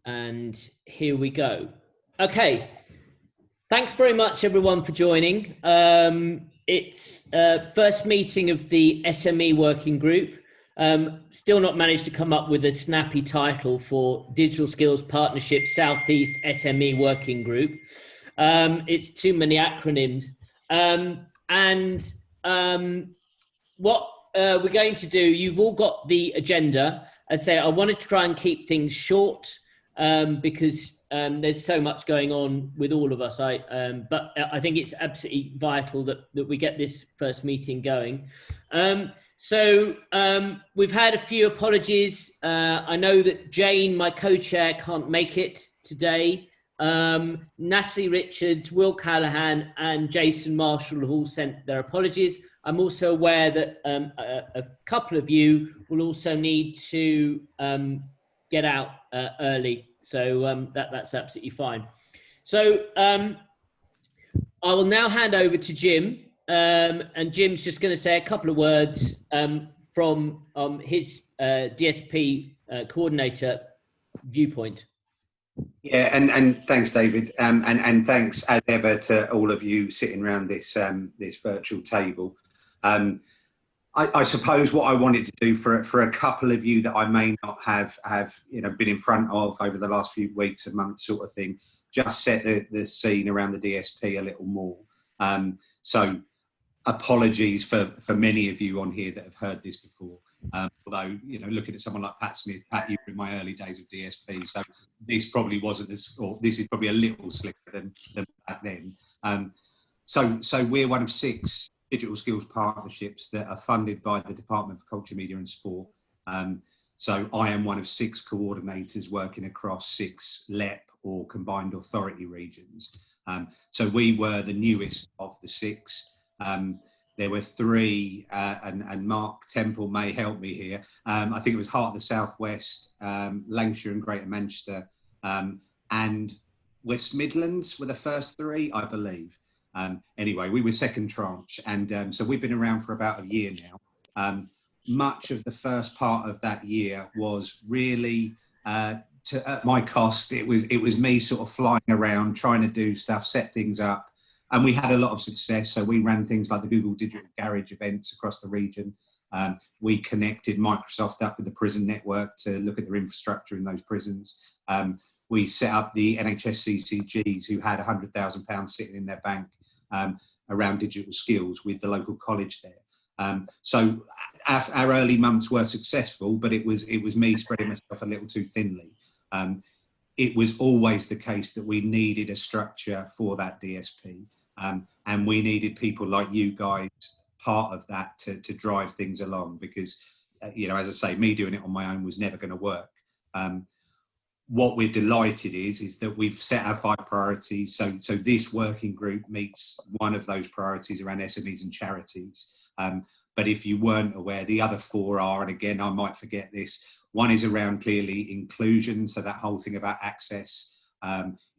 And here we go. Okay. Thanks very much, everyone, for joining. It's first meeting of the SME working group. Still not managed to come up with a snappy title for Digital Skills Partnership Southeast SME Working Group. It's too many acronyms. What we're going to do, you've all got the agenda. I'd say I wanted to try and keep things short because there's so much going on with all of us. But I think it's absolutely vital that we get this first meeting going. We've had a few apologies. I know that Jane, my co-chair, can't make it today. Natalie Richards, Will Callahan and Jason Marshall have all sent their apologies. I'm also aware that a couple of you will also need to get out early. So that's absolutely fine. So I will now hand over to Jim. And Jim's just going to say a couple of words from his DSP coordinator viewpoint. Yeah, and thanks, David, and thanks as ever to all of you sitting around this this virtual table. I suppose what I wanted to do for a couple of you that I may not have been in front of over the last few weeks and months, sort of thing, just set the scene around the DSP a little more. So apologies for many of you on here that have heard this before. Although, looking at someone like Pat Smith, Pat, you were in my early days of DSP, so this probably wasn't this is probably a little slicker than back then. So we're one of 6 digital skills partnerships that are funded by the Department for Culture, Media and Sport. So I am one of 6 coordinators working across 6 LEP or combined authority regions. So we were the newest of the 6. There were 3, and Mark Temple may help me here. I think it was Heart of the Southwest, Lancashire and Greater Manchester, and West Midlands were the first 3, I believe. Anyway, we were second tranche, and so we've been around for about a year now. Much of the first part of that year was really at my cost. It was me sort of flying around, trying to do stuff, set things up. And we had a lot of success. So we ran things like the Google Digital Garage events across the region. We connected Microsoft up with the prison network to look at their infrastructure in those prisons. We set up the NHS CCGs, who had £100,000 sitting in their bank around digital skills with the local college there. So our early months were successful, but it was me spreading myself a little too thinly. It was always the case that we needed a structure for that DSP. And we needed people like you guys, part of that, to drive things along, because, as I say, me doing it on my own was never going to work. What we're delighted is that we've set our 5 priorities. So this working group meets one of those priorities around SMEs and charities. But if you weren't aware, the other 4 are, and again, I might forget this, one is around clearly inclusion. So that whole thing about access.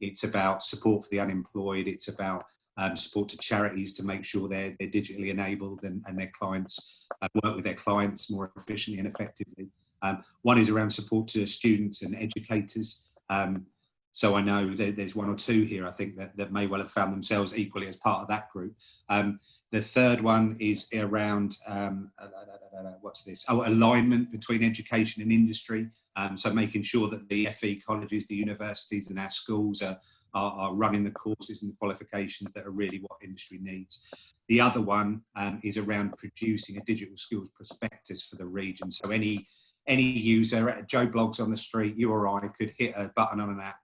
It's about support for the unemployed. It's about support to charities to make sure they're digitally enabled and their clients work with their clients more efficiently and effectively. One is around support to students and educators. So I know there's 1 or 2 here, I think, that may well have found themselves equally as part of that group. The third one is around, what's this? Alignment between education and industry. So making sure that the FE colleges, the universities and our schools are running the courses and the qualifications that are really what industry needs. The other one is around producing a digital skills prospectus for the region. So any user, Joe Blogs on the street, you or I could hit a button on an app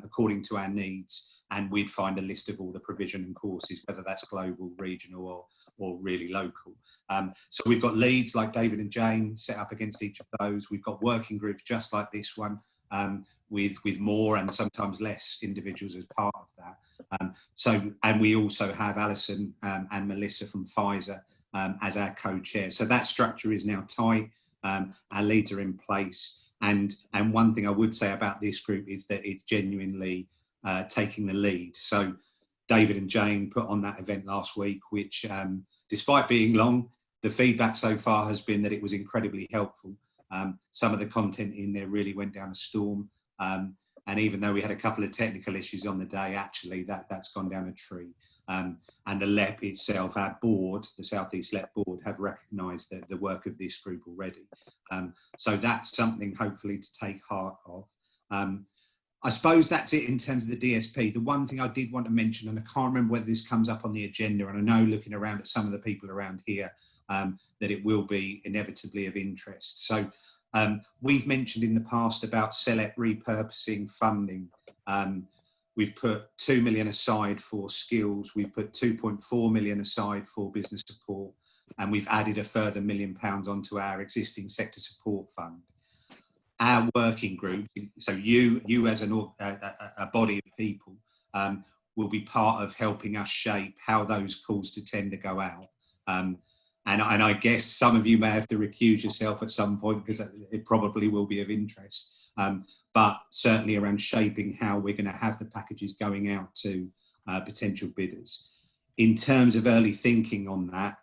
according to our needs, and we'd find a list of all the provision and courses, whether that's global, regional or really local. So we've got leads like David and Jane set up against each of those. We've got working groups just like this one, with more and sometimes less individuals as part of that. And we also have Alison and Melissa from Pfizer as our co-chair. So that structure is now tight. Our leads are in place. And one thing I would say about this group is that it's genuinely taking the lead. So David and Jane put on that event last week, which despite being long, the feedback so far has been that it was incredibly helpful. Some of the content in there really went down a storm. And even though we had a couple of technical issues on the day, actually that's gone down a tree. And the LEP itself, our board, the South East LEP board, have recognised the work of this group already. So that's something hopefully to take heart of. I suppose that's it in terms of the DSP. The one thing I did want to mention, and I can't remember whether this comes up on the agenda, and I know looking around at some of the people around here, that it will be inevitably of interest. So we've mentioned in the past about CELEP repurposing funding. We've put 2 million aside for skills. We've put 2.4 million aside for business support, and we've added a further £1 million onto our existing sector support fund. Our working group, so you as a body of people, will be part of helping us shape how those calls to tender go out. And I guess some of you may have to recuse yourself at some point because it probably will be of interest. But certainly around shaping how we're going to have the packages going out to potential bidders. In terms of early thinking on that,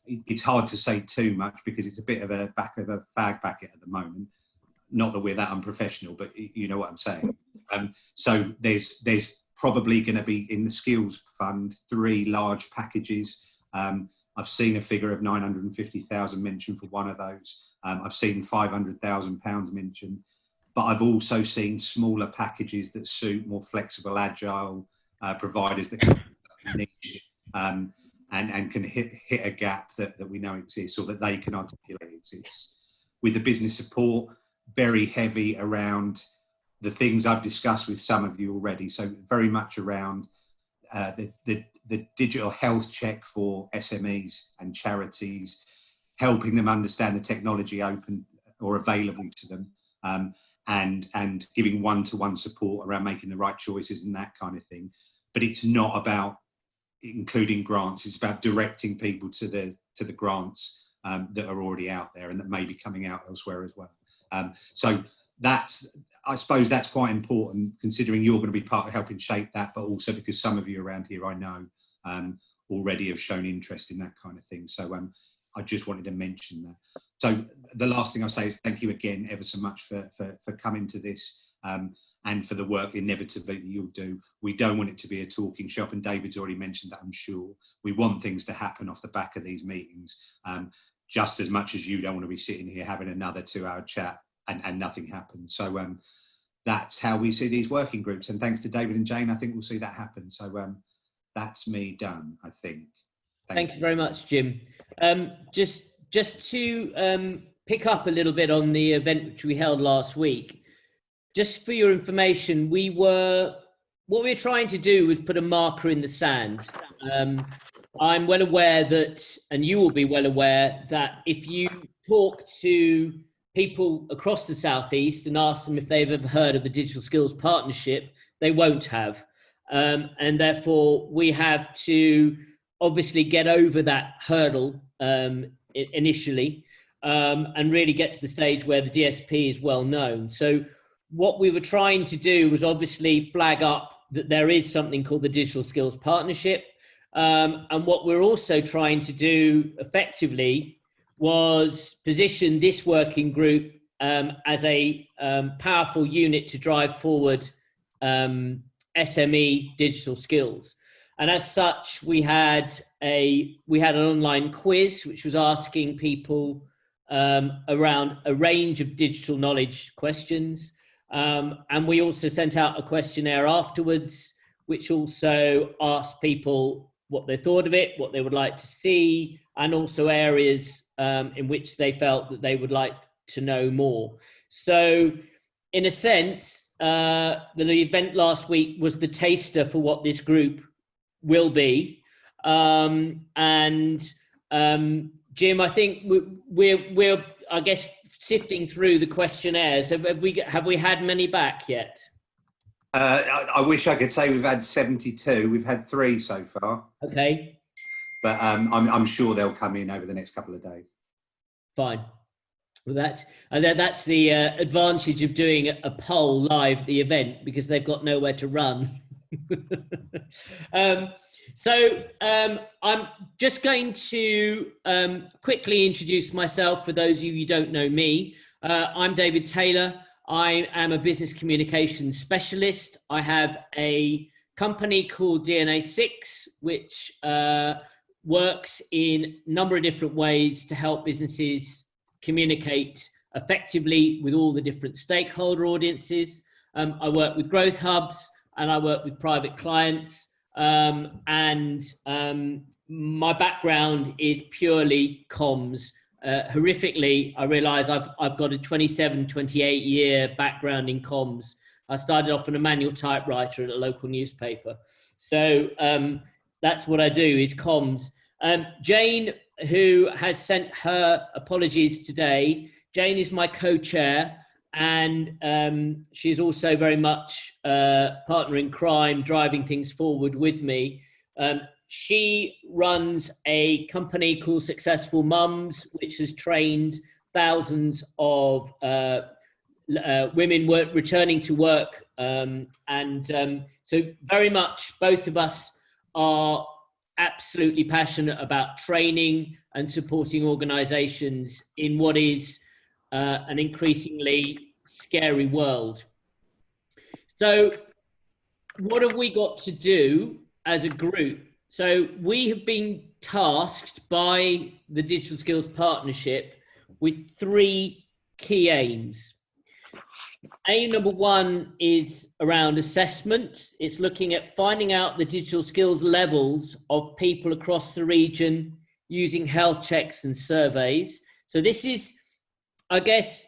it's hard to say too much because it's a bit of a back of a fag packet at the moment. Not that we're that unprofessional, but you know what I'm saying. So there's probably going to be in the skills fund 3 large packages. I've seen a figure of 950,000 mentioned for one of those. I've seen £500,000 mentioned, but I've also seen smaller packages that suit more flexible, agile providers that can niche and can hit a gap that we know exists or that they can articulate exists. With the business support, very heavy around the things I've discussed with some of you already. So very much around the digital health check for SMEs and charities, helping them understand the technology open or available to them, and giving one-to-one support around making the right choices and that kind of thing. But it's not about including grants, it's about directing people to the grants that are already out there and that may be coming out elsewhere as well. So I suppose that's quite important considering you're going to be part of helping shape that, but also because some of you around here I know already have shown interest in that kind of thing. So I just wanted to mention that. So the last thing I'll say is thank you again ever so much for coming to this and for the work inevitably that you'll do. We don't want it to be a talking shop, and David's already mentioned that, I'm sure. We want things to happen off the back of these meetings, just as much as you don't want to be sitting here having another 2-hour chat and nothing happens. So that's how we see these working groups. And thanks to David and Jane, I think we'll see that happen. So that's me done, I think. Thank you very much, Jim. Just to pick up a little bit on the event which we held last week, just for your information, what we were trying to do was put a marker in the sand. I'm well aware that, and you will be well aware, that if you talk to people across the Southeast and ask them if they've ever heard of the Digital Skills Partnership, they won't have. And therefore, we have to obviously get over that hurdle initially and really get to the stage where the DSP is well known. So what we were trying to do was obviously flag up that there is something called the Digital Skills Partnership. And what we're also trying to do effectively was position this working group as a powerful unit to drive forward SME digital skills. And as such, we had an online quiz which was asking people around a range of digital knowledge questions. And we also sent out a questionnaire afterwards, which also asked people what they thought of it, what they would like to see, and also areas in which they felt that they would like to know more. So in a sense, the event last week was the taster for what this group will be. Jim, I think we're I guess sifting through the questionnaires. Have we had many back yet? I wish I could say we've had 72. We've had 3 so far. Okay. But I'm sure they'll come in over the next couple of days. Fine. Well, that's the advantage of doing a poll live at the event, because they've got nowhere to run. So I'm just going to quickly introduce myself for those of you who don't know me. I'm David Taylor. I am a business communications specialist. I have a company called DNA6, which works in a number of different ways to help businesses communicate effectively with all the different stakeholder audiences. I work with growth hubs and I work with private clients. My background is purely comms. Horrifically, I realize I've got a 28 year background in comms. I started off on a manual typewriter at a local newspaper. So that's what I do, is comms. Jane, who has sent her apologies today, Jane is my co-chair, and she's also very much partner in crime, driving things forward with me. She runs a company called Successful Mums, which has trained thousands of women returning to work. So very much both of us are absolutely passionate about training and supporting organizations in what is an increasingly scary world. So what have we got to do as a group? So we have been tasked by the Digital Skills Partnership with 3 key aims. Aim number 1 is around assessment. It's looking at finding out the digital skills levels of people across the region using health checks and surveys. So this is, I guess,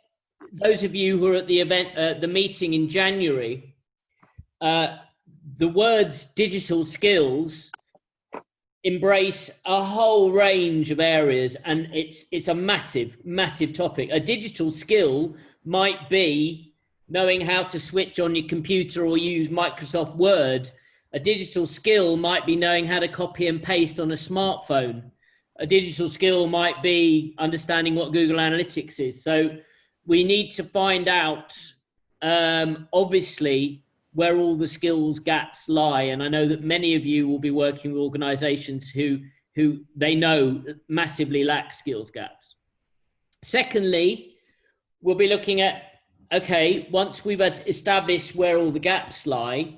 those of you who are at the event, the meeting in January, the words digital skills embrace a whole range of areas, and it's a massive topic. A digital skill might be knowing how to switch on your computer or use Microsoft Word. A digital skill might be knowing how to copy and paste on a smartphone. A digital skill might be understanding what Google Analytics is. So we need to find out, obviously, where all the skills gaps lie. And I know that many of you will be working with organizations who they know massively lack skills gaps. Secondly, we'll be looking at, okay, once we've established where all the gaps lie,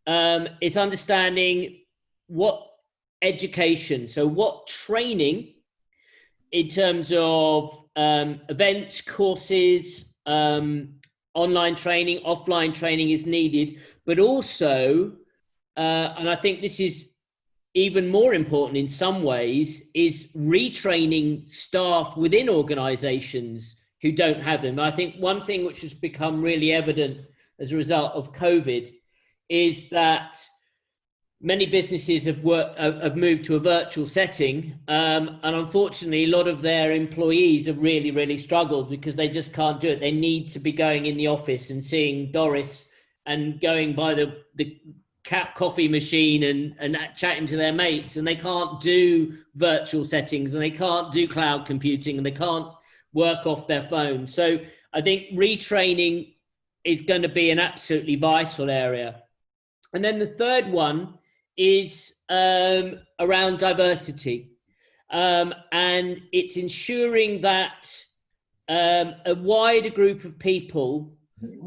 it's understanding what education, so what training in terms of events, courses, online training, offline training is needed, but also, and I think this is even more important in some ways, is retraining staff within organizations who don't have them. I think one thing which has become really evident as a result of COVID is that many businesses have moved to a virtual setting, and unfortunately, a lot of their employees have really struggled because they just can't do it. They need to be going in the office and seeing Doris and going by the coffee machine and chatting to their mates, and they can't do virtual settings, and they can't do cloud computing, and they can't work off their phone. So I think retraining is going to be an absolutely vital area. And then the third one is around diversity. And it's ensuring that a wider group of people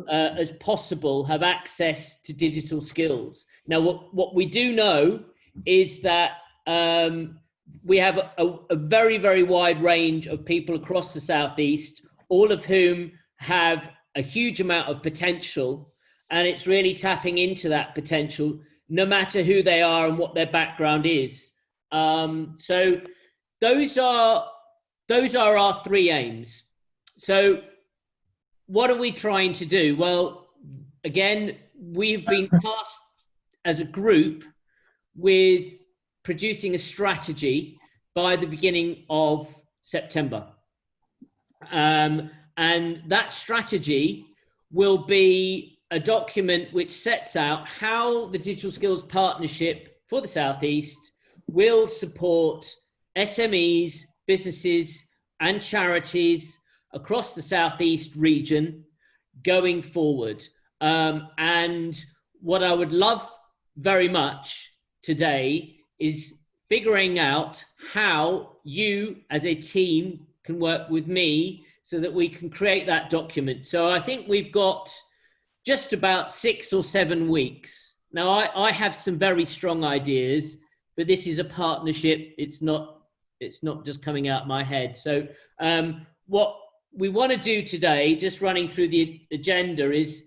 as possible have access to digital skills. Now, what we do know is that we have a very wide range of people across the Southeast, all of whom have a huge amount of potential, and it's really tapping into that potential no matter who they are and what their background is. So those are our 3 aims. So what are we trying to do? Well, again, we've been tasked as a group with producing a strategy by the beginning of September. And that strategy will be a document which sets out how the Digital Skills Partnership for the Southeast will support SMEs, businesses, and charities across the Southeast region going forward. And what I would love very much today is figuring out how you as a team can work with me so that we can create that document. So I think we've got just about 6 or 7 weeks. Now, I have some very strong ideas, but this is a partnership. It's not just coming out of my head. So what we want to do today, just running through the agenda, is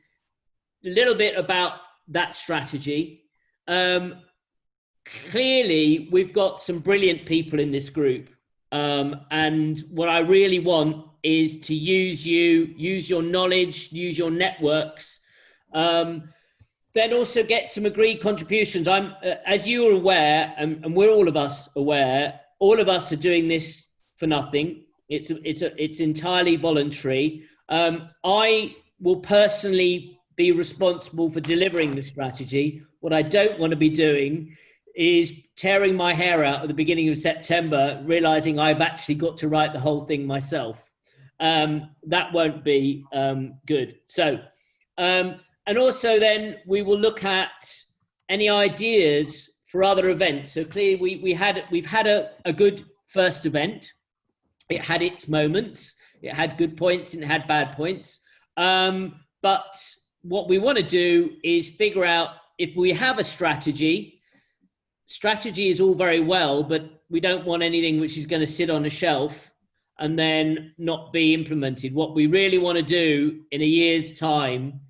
a little bit about that strategy. Clearly, we've got some brilliant people in this group. And what I really want is to use your knowledge, use your networks, then also get some agreed contributions. As you are aware, and we're all of us aware, all of us are doing this for nothing. It's entirely voluntary. I will personally be responsible for delivering the strategy. What I don't want to be doing is tearing my hair out at the beginning of September, realizing I've actually got to write the whole thing myself. That won't be good. So, and also then we will look at any ideas for other events. So clearly we've had a good first event. It had its moments. It had good points and it had bad points. But what we want to do is figure out if we have a strategy. Strategy is all very well, but we don't want anything which is going to sit on a shelf and then not be implemented. What we really want to do in a year's time,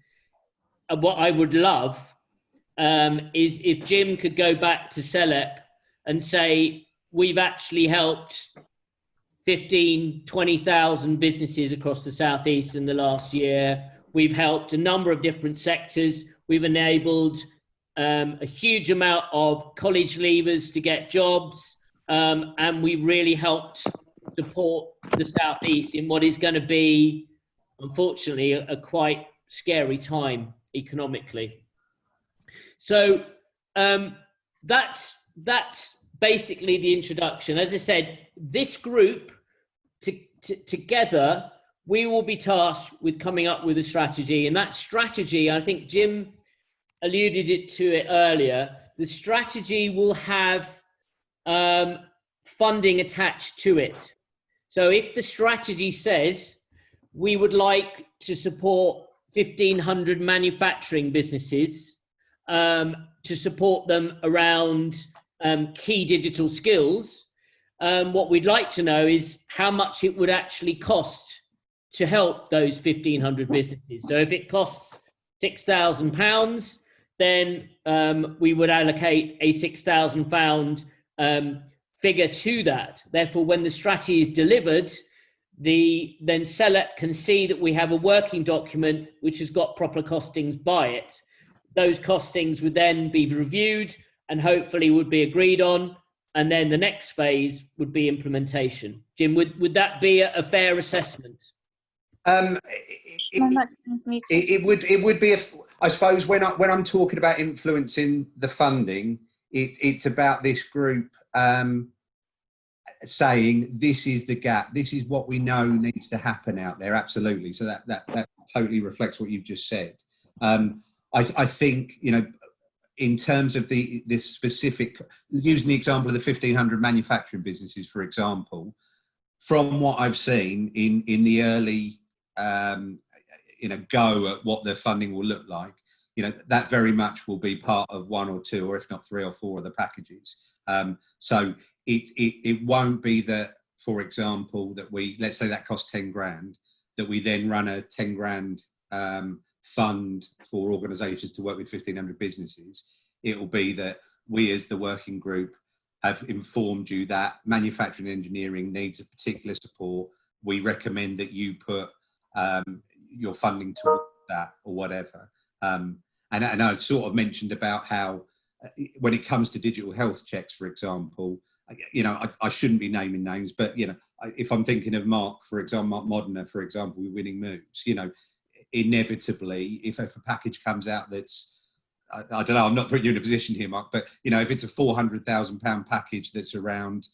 and what I would love, is if Jim could go back to CELEP and say, we've actually helped 15, 20,000 businesses across the Southeast in the last year. We've helped a number of different sectors. We've enabled a huge amount of college leavers to get jobs, and we really helped support the Southeast in what is going to be, unfortunately, a quite scary time economically. So that's basically the introduction. As I said, this group together, we will be tasked with coming up with a strategy, and that strategy, I think Jim alluded to it earlier, the strategy will have funding attached to it. So if the strategy says we would like to support 1,500 manufacturing businesses, to support them around key digital skills, what we'd like to know is how much it would actually cost to help those 1,500 businesses. So if it costs £6,000, then we would allocate a £6,000 figure to that. Therefore, when the strategy is delivered, then CELEP can see that we have a working document which has got proper costings by it. Those costings would then be reviewed and hopefully would be agreed on. And then the next phase would be implementation. Jim, would that be a fair assessment? It would be, I suppose, when I'm talking about influencing the funding, it's about this group saying this is the gap, this is what we know needs to happen out there. Absolutely. So that totally reflects what you've just said. I think, you know, in terms of this specific, using the example of the 1,500 manufacturing businesses, for example, from what I've seen in the early, go at what their funding will look like, you know, that very much will be part of 1 or 2, or if not 3 or 4 of the packages. So it won't be that, for example, that let's say that costs 10 grand, that we then run a 10 grand fund for organisations to work with 1,500 businesses. It will be that we as the working group have informed you that manufacturing engineering needs a particular support. We recommend that you put your funding towards that or whatever. And I sort of mentioned about how when it comes to digital health checks, for example, you know, I shouldn't be naming names, but, you know, if I'm thinking of Mark, for example, Mark Modena, for example, with Winning Moves, you know, inevitably, if a package comes out that's, I don't know, I'm not putting you in a position here, Mark, but, you know, if it's a £400,000 package that's around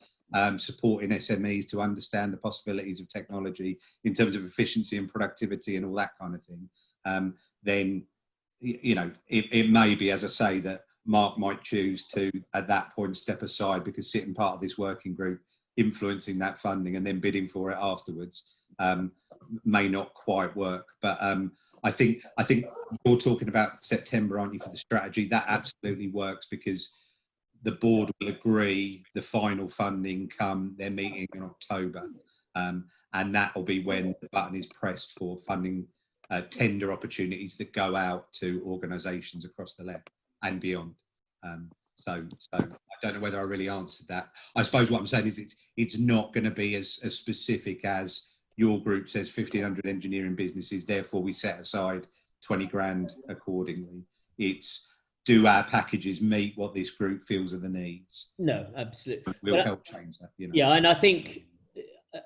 supporting SMEs to understand the possibilities of technology in terms of efficiency and productivity and all that kind of thing, then, you know, it may be, as I say, that Mark might choose to, at that point, step aside, because sitting part of this working group, influencing that funding and then bidding for it afterwards may not quite work. But I think you're talking about September, aren't you, for the strategy? That absolutely works, because the board will agree the final funding come their meeting in October, and that will be when the button is pressed for funding tender opportunities that go out to organisations across the left and beyond. So I don't know whether I really answered that. I suppose what I'm saying is it's not going to be as specific as your group says 1,500 engineering businesses, therefore we set aside 20 grand accordingly. It's, do our packages meet what this group feels are the needs? No, absolutely. We'll help change that. Yeah, and I think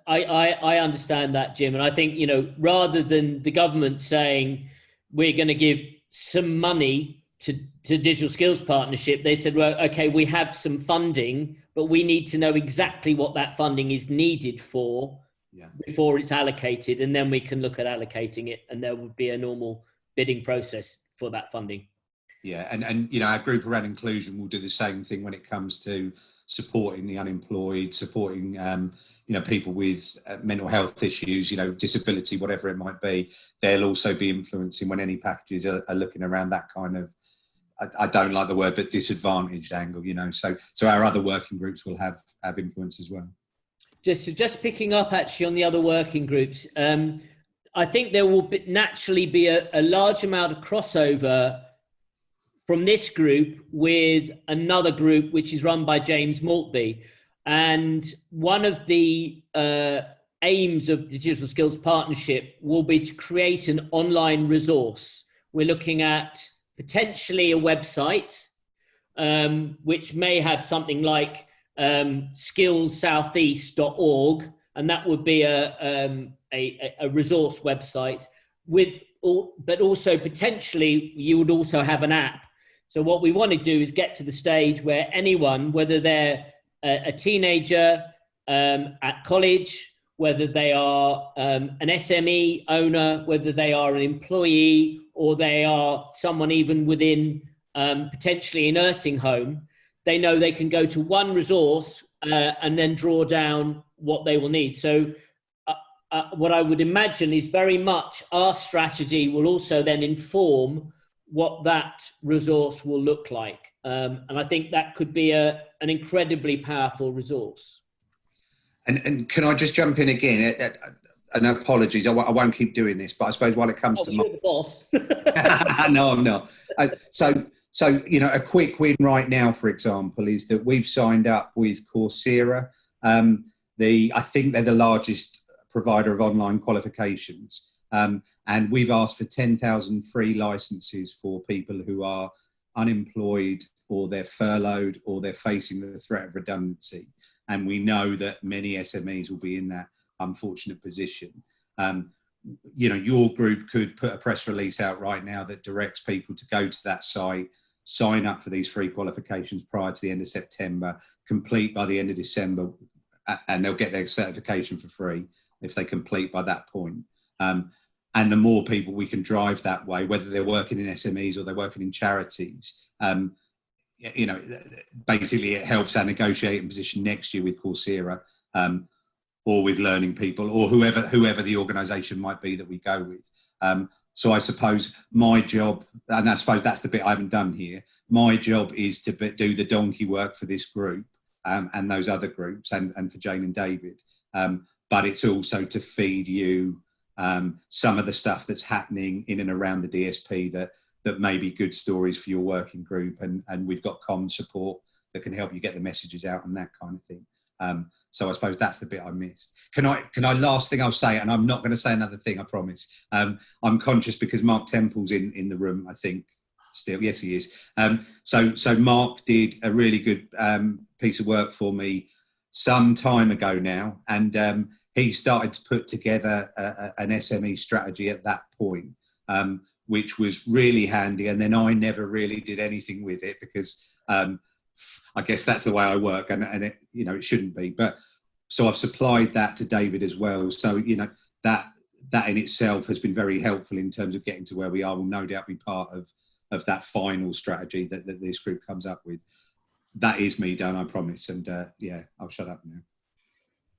I understand that, Jim. And I think, rather than the government saying we're going to give some money to Digital Skills Partnership, they said, well, okay, we have some funding, but we need to know exactly what that funding is needed for before it's allocated, and then we can look at allocating it, and there would be a normal bidding process for that funding. Yeah, and our group around inclusion will do the same thing when it comes to supporting the unemployed, supporting people with mental health issues, disability, whatever it might be. They'll also be influencing when any packages are looking around that kind of, I don't like the word, but disadvantaged angle. So our other working groups will have influence as well. Just picking up actually on the other working groups, I think there will naturally be a large amount of crossover from this group with another group which is run by James Maltby. And one of the aims of the Digital Skills Partnership will be to create an online resource. We're looking at potentially a website, which may have something like skillssoutheast.org, and that would be a resource website but also potentially you would also have an app. So what we want to do is get to the stage where anyone, whether they're a teenager at college, whether they are an SME owner, whether they are an employee, or they are someone even within potentially a nursing home, they know they can go to one resource and then draw down what they will need. So what I would imagine is very much our strategy will also then inform what that resource will look like. And I think that could be an incredibly powerful resource. And can I just jump in again? And apologies, I won't keep doing this, but I suppose while it comes to you're the boss. No, I'm not. So a quick win right now, for example, is that we've signed up with Coursera. I think they're the largest provider of online qualifications. And we've asked for 10,000 free licenses for people who are unemployed, or they're furloughed, or they're facing the threat of redundancy. And we know that many SMEs will be in that unfortunate position. Your group could put a press release out right now that directs people to go to that site, sign up for these free qualifications prior to the end of September, complete by the end of December, and they'll get their certification for free if they complete by that point. And the more people we can drive that way, whether they're working in SMEs or they're working in charities, basically it helps our negotiating position next year with Coursera, or with Learning People, or whoever the organisation might be that we go with. So I suppose my job, and I suppose that's the bit I haven't done here, my job is to do the donkey work for this group and those other groups, and for Jane and David. But it's also to feed you some of the stuff that's happening in and around the DSP that may be good stories for your working group, and we've got comm support that can help you get the messages out and that kind of thing. So I suppose that's the bit I missed. Can I last thing I'll say, and I'm not going to say another thing, I promise. I'm conscious because Mark Temple's in the room, I think, still. Yes, he is. So Mark did a really good piece of work for me some time ago now, and he started to put together an SME strategy at that point, which was really handy. And then I never really did anything with it because I guess that's the way I work, and it, it shouldn't be. But so I've supplied that to David as well. So that in itself has been very helpful in terms of getting to where we are. Will no doubt be part of that final strategy that this group comes up with. That is me done, I promise. And I'll shut up now.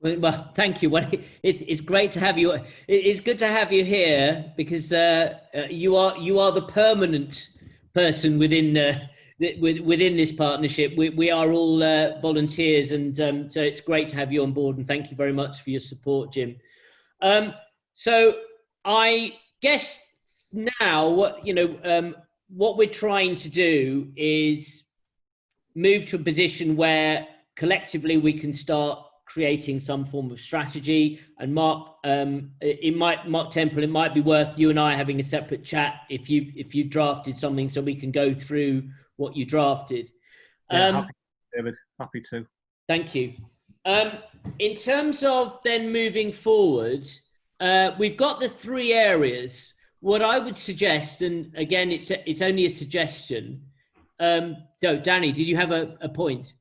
Well, thank you. Well, it's great to have you. It's good to have you here because you are the permanent person within this partnership. We are all volunteers, and so it's great to have you on board. And thank you very much for your support, Jim. So I guess now what we're trying to do is move to a position where collectively we can start creating some form of strategy. And Mark Temple, it might be worth you and I having a separate chat if you drafted something so we can go through what you drafted. Happy, David, happy to. Thank you. In terms of then moving forward, we've got the 3 areas. What I would suggest, and again, it's only a suggestion. Danny, did you have a point?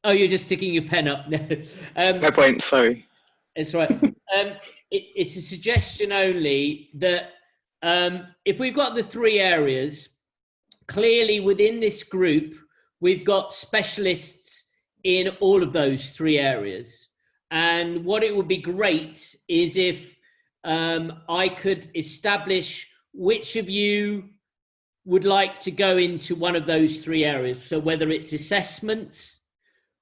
Oh, you're just sticking your pen up. No point, sorry. That's right. It's a suggestion only that if we've got the 3 areas, clearly within this group, we've got specialists in all of those 3 areas. And what it would be great is if I could establish which of you would like to go into one of those 3 areas. So whether it's assessments,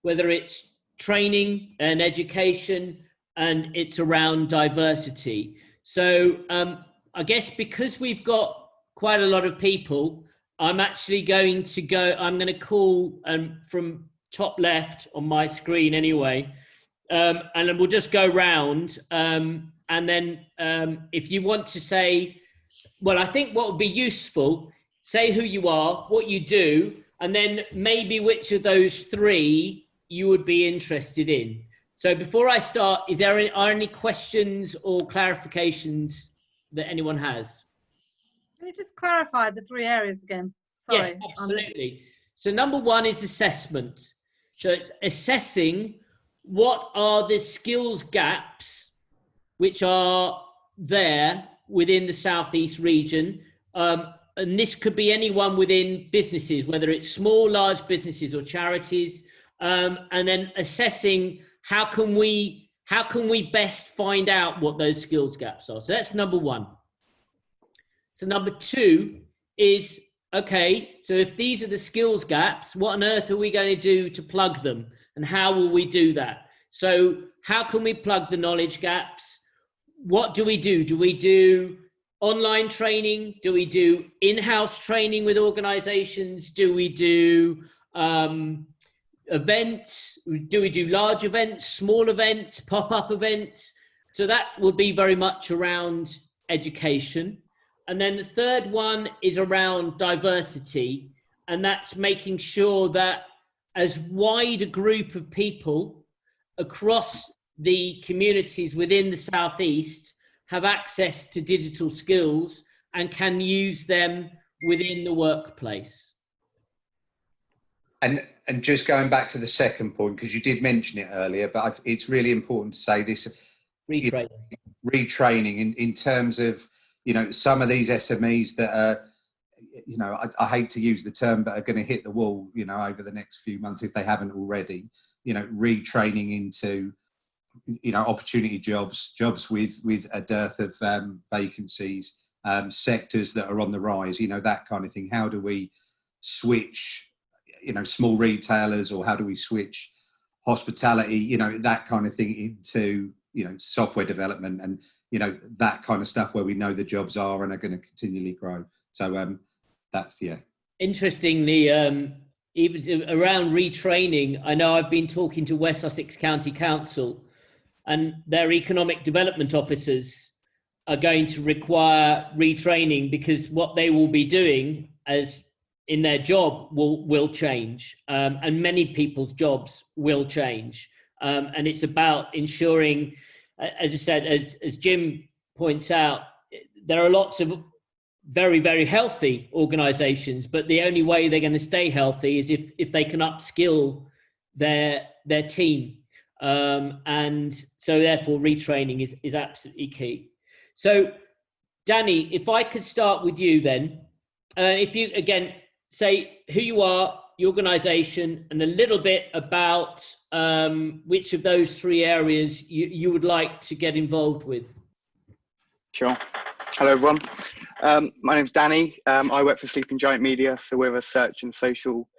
whether it's training and education, and it's around diversity. So I guess because we've got quite a lot of people, I'm actually going to call from top left on my screen anyway, and then we'll just go round. And then if you want to say, well, I think what would be useful, say who you are, what you do, and then maybe which of those 3 you would be interested in. So before I start, are any questions or clarifications that anyone has? Can you just clarify the 3 areas again? Sorry. Yes, absolutely. So number 1 is assessment. So it's assessing what are the skills gaps which are there within the Southeast region. And this could be anyone within businesses, whether it's small, large businesses or charities. And then assessing how can we best find out what those skills gaps are. So that's number 1. So number 2 is, okay, so if these are the skills gaps, what on earth are we going to do to plug them? And how will we do that? So how can we plug the knowledge gaps? What do we do? Do we do online training? Do we do in-house training with organizations? Do we do events? Do we do large events, small events, pop-up events? So that would be very much around education. And then the third one is around diversity. And that's making sure that as wide a group of people across the communities within the Southeast have access to digital skills and can use them within the workplace. And just going back to the second point, because you did mention it earlier, but it's really important to say this. Retraining in terms of, some of these SMEs that are, I hate to use the term, but are going to hit the wall, over the next few months if they haven't already, retraining into, opportunity jobs with a dearth of vacancies, sectors that are on the rise, that kind of thing. How do we switch, small retailers, or how do we switch hospitality, that kind of thing into, software development and, that kind of stuff where we know the jobs are and are going to continually grow. So that's, yeah. Interestingly, even around retraining, I know I've been talking to West Sussex County Council, and their economic development officers are going to require retraining because what they will be doing as in their job will change, and many people's jobs will change. And it's about ensuring, as I said, as Jim points out, there are lots of very, very healthy organizations, but the only way they're going to stay healthy is if they can upskill their team. And so therefore retraining is absolutely key. So Danny, if I could start with you then, if you again say who you are, your organisation, and a little bit about which of those three areas you would like to get involved with. Sure. Hello, everyone. My name's Danny. I work for Sleeping Giant Media, so we're a search and social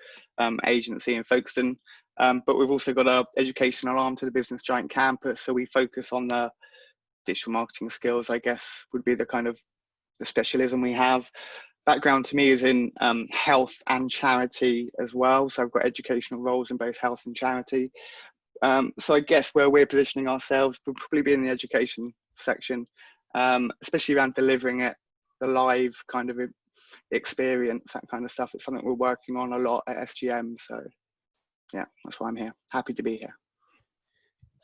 agency in Folkestone. But we've also got an educational arm to the Business Giant campus, so we focus on the digital marketing skills, I guess, would be the kind of the specialism we have. Background to me is in health and charity as well, so I've got educational roles in both health and charity. So I guess where we're positioning ourselves would probably be in the education section, especially around delivering it, the live kind of experience, that kind of stuff. It's something we're working on a lot at SGM, so yeah, that's why I'm here. Happy to be here.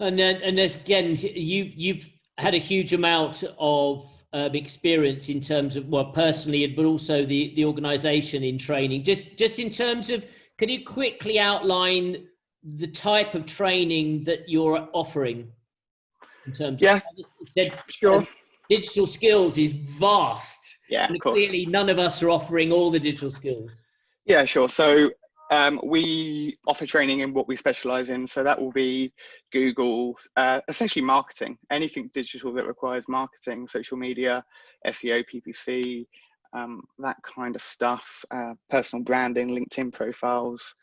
And again, you've had a huge amount of experience in terms of, well, personally, but also the organisation in training. Just in terms of, can you quickly outline the type of training that you're offering in terms of, sure. Digital skills is vast. Yeah, and of course. Clearly, none of us are offering all the digital skills. Yeah, sure. So we offer training in what we specialize in. So that will be Google, essentially marketing, anything digital that requires marketing, social media, SEO, PPC, that kind of stuff, personal branding, LinkedIn profiles,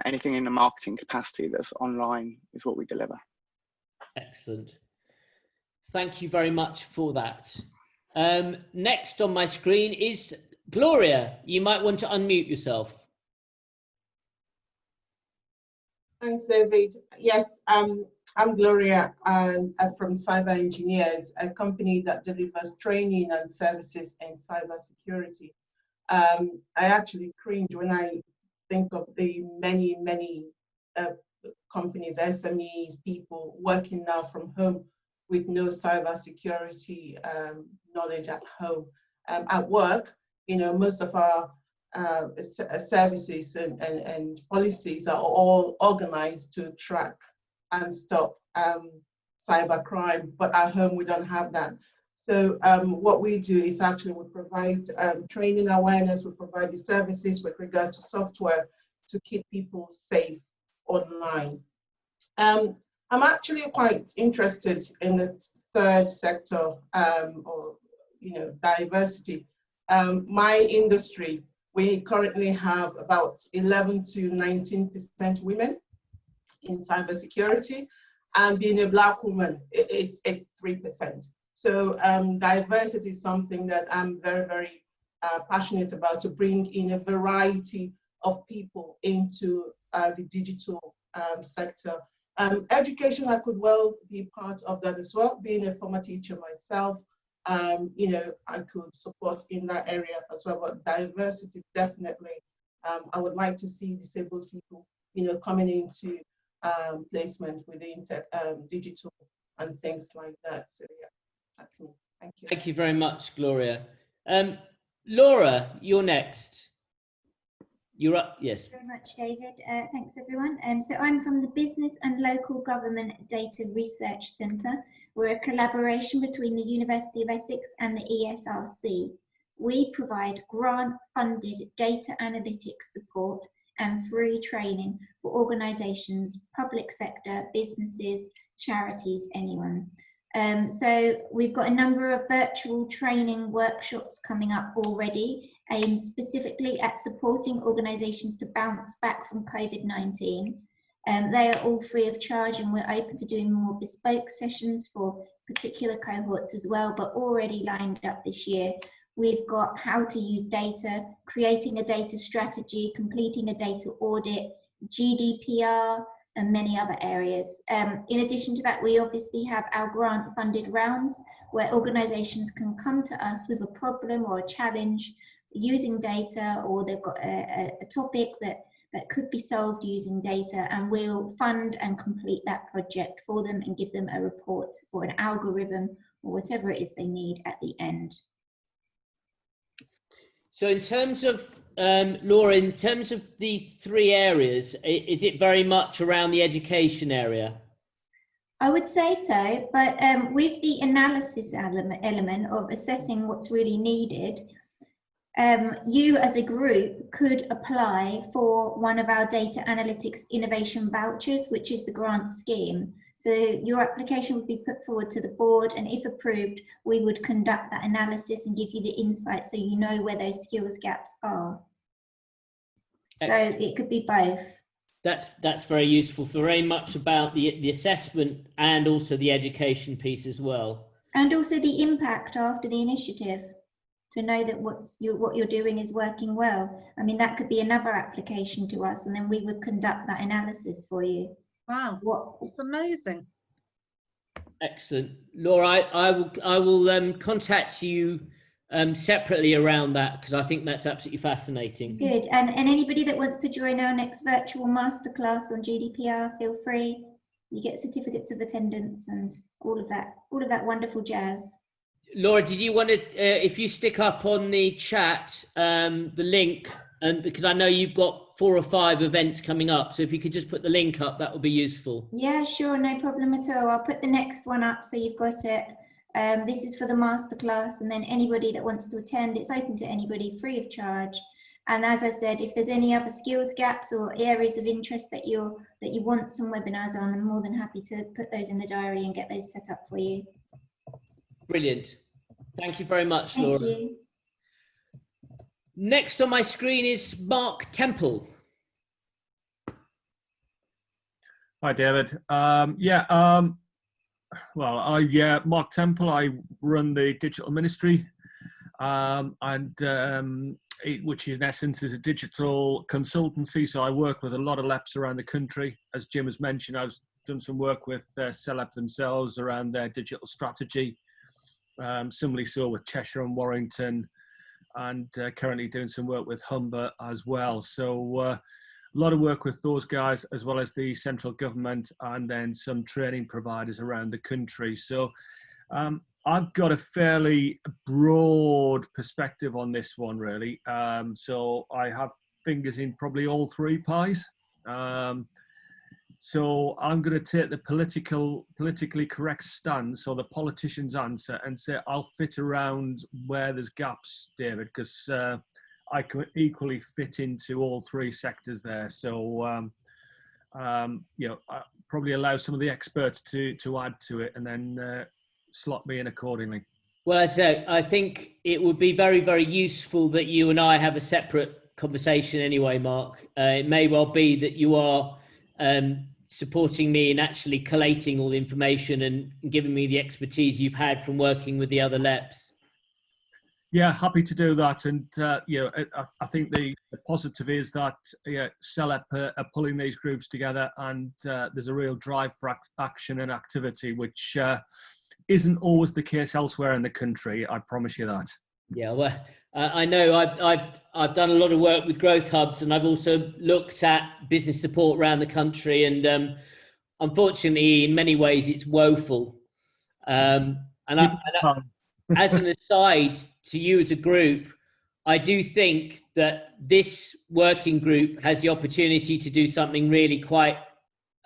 anything in the marketing capacity that's online is what we deliver. Excellent. Thank you very much for that. Next on my screen is Gloria. You might want to unmute yourself. Thanks, David. Yes, I'm Gloria from Cyber Engineers, a company that delivers training and services in cybersecurity. I actually cringe when I think of the many companies, SMEs, people working now from home with no cybersecurity knowledge at home. At work, you know, most of our services and policies are all organized to track and stop cybercrime, but at home we don't have that. So what we do is actually we provide training awareness, we provide the services with regards to software to keep people safe online. I'm actually quite interested in the third sector, or diversity. My industry, we currently have about 11 to 19% women in cybersecurity, and being a Black woman, it's 3%. So diversity is something that I'm very passionate about, to bring in a variety of people into the digital sector. Education, I could well be part of that as well. Being a former teacher myself, I could support in that area as well. But diversity, definitely, I would like to see disabled people, coming into placement within digital and things like that. So yeah, that's me. Thank you. Thank you very much, Gloria. Laura, you're next. You're up, yes. Thank you very much, David. Thanks, everyone. So I'm from the Business and Local Government Data Research Centre. We're a collaboration between the University of Essex and the ESRC. We provide grant-funded data analytics support and free training for organisations, public sector, businesses, charities, anyone. So we've got a number of virtual training workshops coming up already, aimed specifically at supporting organisations to bounce back from COVID-19. They are all free of charge, and we're open to doing more bespoke sessions for particular cohorts as well, but already lined up this year. We've got how to use data, creating a data strategy, completing a data audit, GDPR, and many other areas. In addition to that, we obviously have our grant-funded rounds where organisations can come to us with a problem or a challenge using data, or they've got a topic that could be solved using data, and we'll fund and complete that project for them and give them a report or an algorithm or whatever it is they need at the end. So in terms of, Laura, in terms of the three areas, is it very much around the education area? I would say so, but with the analysis element of assessing what's really needed, you as a group could apply for one of our data analytics innovation vouchers, which is the grant scheme. So your application would be put forward to the board, and if approved, we would conduct that analysis and give you the insight so you know where those skills gaps are. So it could be both. That's very useful, for very much about the assessment and also the education piece as well. And also the impact after the initiative, to know that what you're doing is working well. I mean, that could be another application to us, and then we would conduct that analysis for you. Wow, it's amazing. Excellent. Laura, I will contact you separately around that, because I think that's absolutely fascinating. Good. And anybody that wants to join our next virtual masterclass on GDPR, feel free. You get certificates of attendance and all of that wonderful jazz. Laura, did you want to, if you stick up on the chat, the link, and because I know you've got 4 or 5 events coming up, so if you could just put the link up, that would be useful. Yeah, sure, no problem at all. I'll put the next one up so you've got it. This is for the masterclass, and then anybody that wants to attend, it's open to anybody, free of charge. And as I said, if there's any other skills gaps or areas of interest that you want some webinars on, I'm more than happy to put those in the diary and get those set up for you. Brilliant. Thank you very much, Laura. Thank you. Next on my screen is Mark Temple. Hi, David. Well, Mark Temple. I run the digital ministry, which in essence is a digital consultancy. So I work with a lot of LEPs around the country. As Jim has mentioned, I've done some work with CELEP themselves around their digital strategy. Similarly so with Cheshire and Warrington, and currently doing some work with Humber as well. So a lot of work with those guys, as well as the central government, and then some training providers around the country. So I've got a fairly broad perspective on this one, really. So I have fingers in probably all 3 pies. So I'm going to take the politically correct stance, or the politician's answer, and say I'll fit around where there's gaps, David, because I can equally fit into all 3 sectors there. So, I probably allow some of the experts to add to it, and then slot me in accordingly. Well, as I said, I think it would be very, very useful that you and I have a separate conversation anyway, Mark. It may well be that you are supporting me in actually collating all the information and giving me the expertise you've had from working with the other LEPs. Yeah, happy to do that. And, I think the positive is that CELEP are pulling these groups together, and there's a real drive for action and activity, which isn't always the case elsewhere in the country. I promise you that. Yeah, well, I know I've done a lot of work with growth hubs, and I've also looked at business support around the country, and unfortunately, in many ways, it's woeful. As an aside to you as a group, I do think that this working group has the opportunity to do something really quite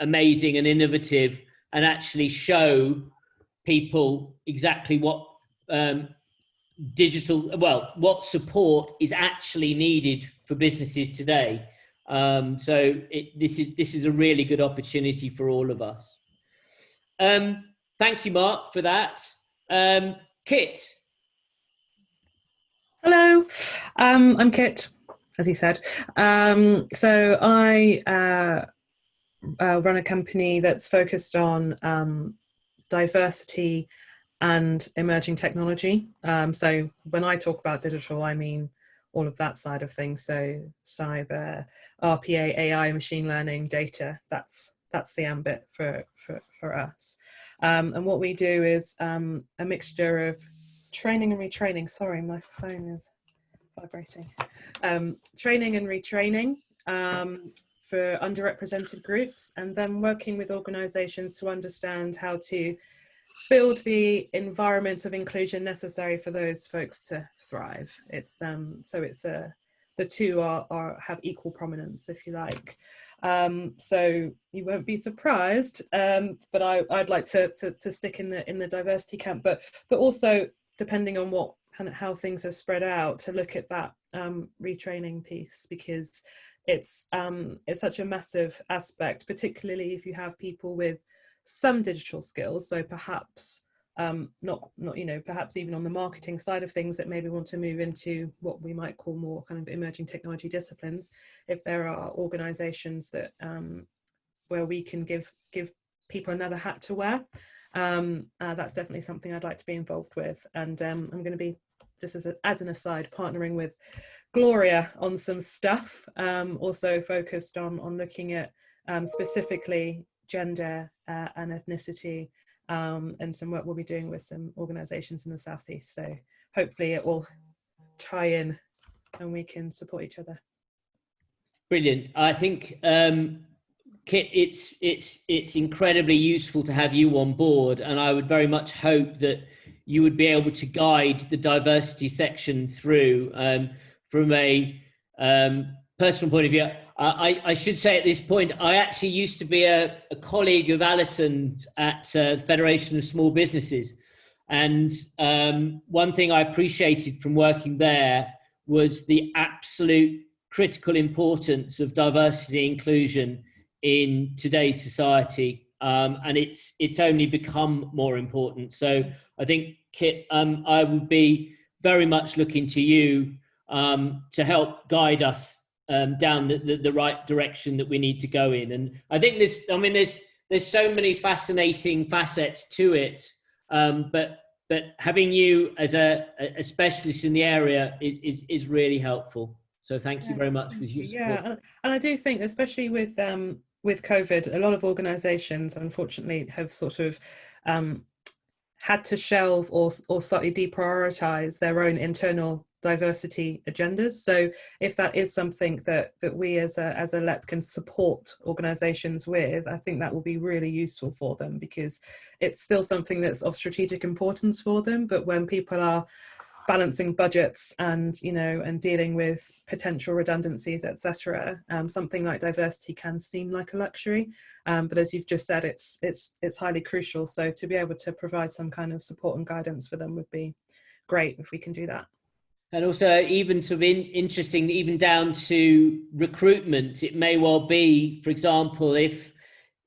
amazing and innovative, and actually show people exactly what what support is actually needed for businesses today. So this is a really good opportunity for all of us. Thank you, Mark, for that. Kit. Hello, I'm Kit, as he said. So I run a company that's focused on diversity and emerging technology. So when I talk about digital, I mean all of that side of things. So cyber, RPA, AI, machine learning, data, that's the ambit for us. And what we do is a mixture of training and retraining. Sorry, my phone is vibrating. Training and retraining for underrepresented groups, and then working with organizations to understand how to build the environment of inclusion necessary for those folks to thrive. It's the two have equal prominence, if you like. So you won't be surprised, but I'd like to stick in the diversity camp, but also depending on kind of how things are spread out, to look at that retraining piece, because it's such a massive aspect, particularly if you have people with some digital skills. So perhaps not perhaps even on the marketing side of things, that maybe want to move into what we might call more kind of emerging technology disciplines. If there are organisations that where we can give people another hat to wear, that's definitely something I'd like to be involved with. And I'm going to be, just as an aside, partnering with Gloria on some stuff, also focused on looking at specifically gender and ethnicity, and some work we'll be doing with some organisations in the Southeast. So hopefully it will tie in and we can support each other. Brilliant. I think, Kit, it's incredibly useful to have you on board, and I would very much hope that you would be able to guide the diversity section through. From a personal point of view, I should say at this point, I actually used to be a colleague of Alison's at the Federation of Small Businesses. And one thing I appreciated from working there was the absolute critical importance of diversity and inclusion in today's society. And it's only become more important. So I think, Kit, I would be very much looking to you to help guide us down the right direction that we need to go in. And I think there's so many fascinating facets to it, but having you as a specialist in the area is really helpful. So thank you very much for your support. Yeah, and I do think, especially with COVID, a lot of organisations unfortunately have sort of had to shelve or slightly deprioritise their own internal diversity agendas. So if that is something that we as a LEP can support organisations with, I think that will be really useful for them, because it's still something that's of strategic importance for them. But when people are balancing budgets and dealing with potential redundancies, etc., something like diversity can seem like a luxury, but as you've just said, it's highly crucial. So to be able to provide some kind of support and guidance for them would be great if we can do that. And also, even sort of interesting, even down to recruitment, it may well be, for example, if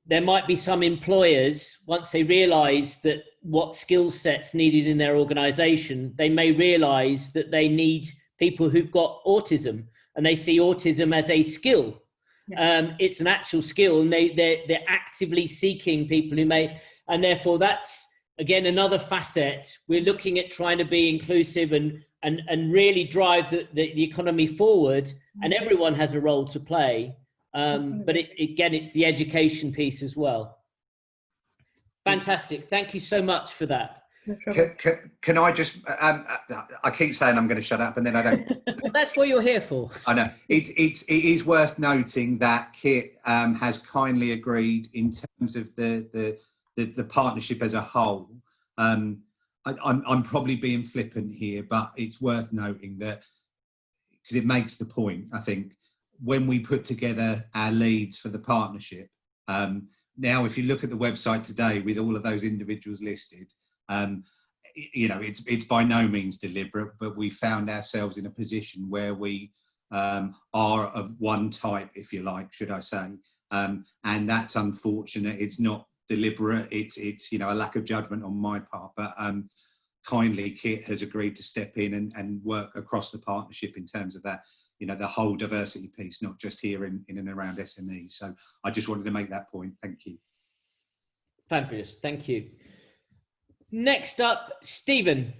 there might be some employers, once they realise that what skill sets needed in their organisation, they may realise that they need people who've got autism, and they see autism as a skill. Yes. It's an actual skill, and they're actively seeking people who may, and therefore that's again another facet. We're looking at trying to be inclusive and really drive the economy forward, and everyone has a role to play. But it's the education piece as well. Fantastic. Thank you so much for that. Can I just, I keep saying I'm going to shut up and then I don't. Well, that's what you're here for. I know. It is worth noting that Kit has kindly agreed in terms of the partnership as a whole. I'm probably being flippant here, but it's worth noting that, because it makes the point, I think, when we put together our leads for the partnership. Now, if you look at the website today with all of those individuals listed, it's by no means deliberate, but we found ourselves in a position where we are of one type, if you like, should I say. And that's unfortunate. It's not deliberate. It's a lack of judgment on my part, but kindly Kit has agreed to step in and work across the partnership in terms of that, the whole diversity piece, not just here in and around SMEs. So I just wanted to make that point. Thank you. Fabulous. Thank you. Next up, Stephen.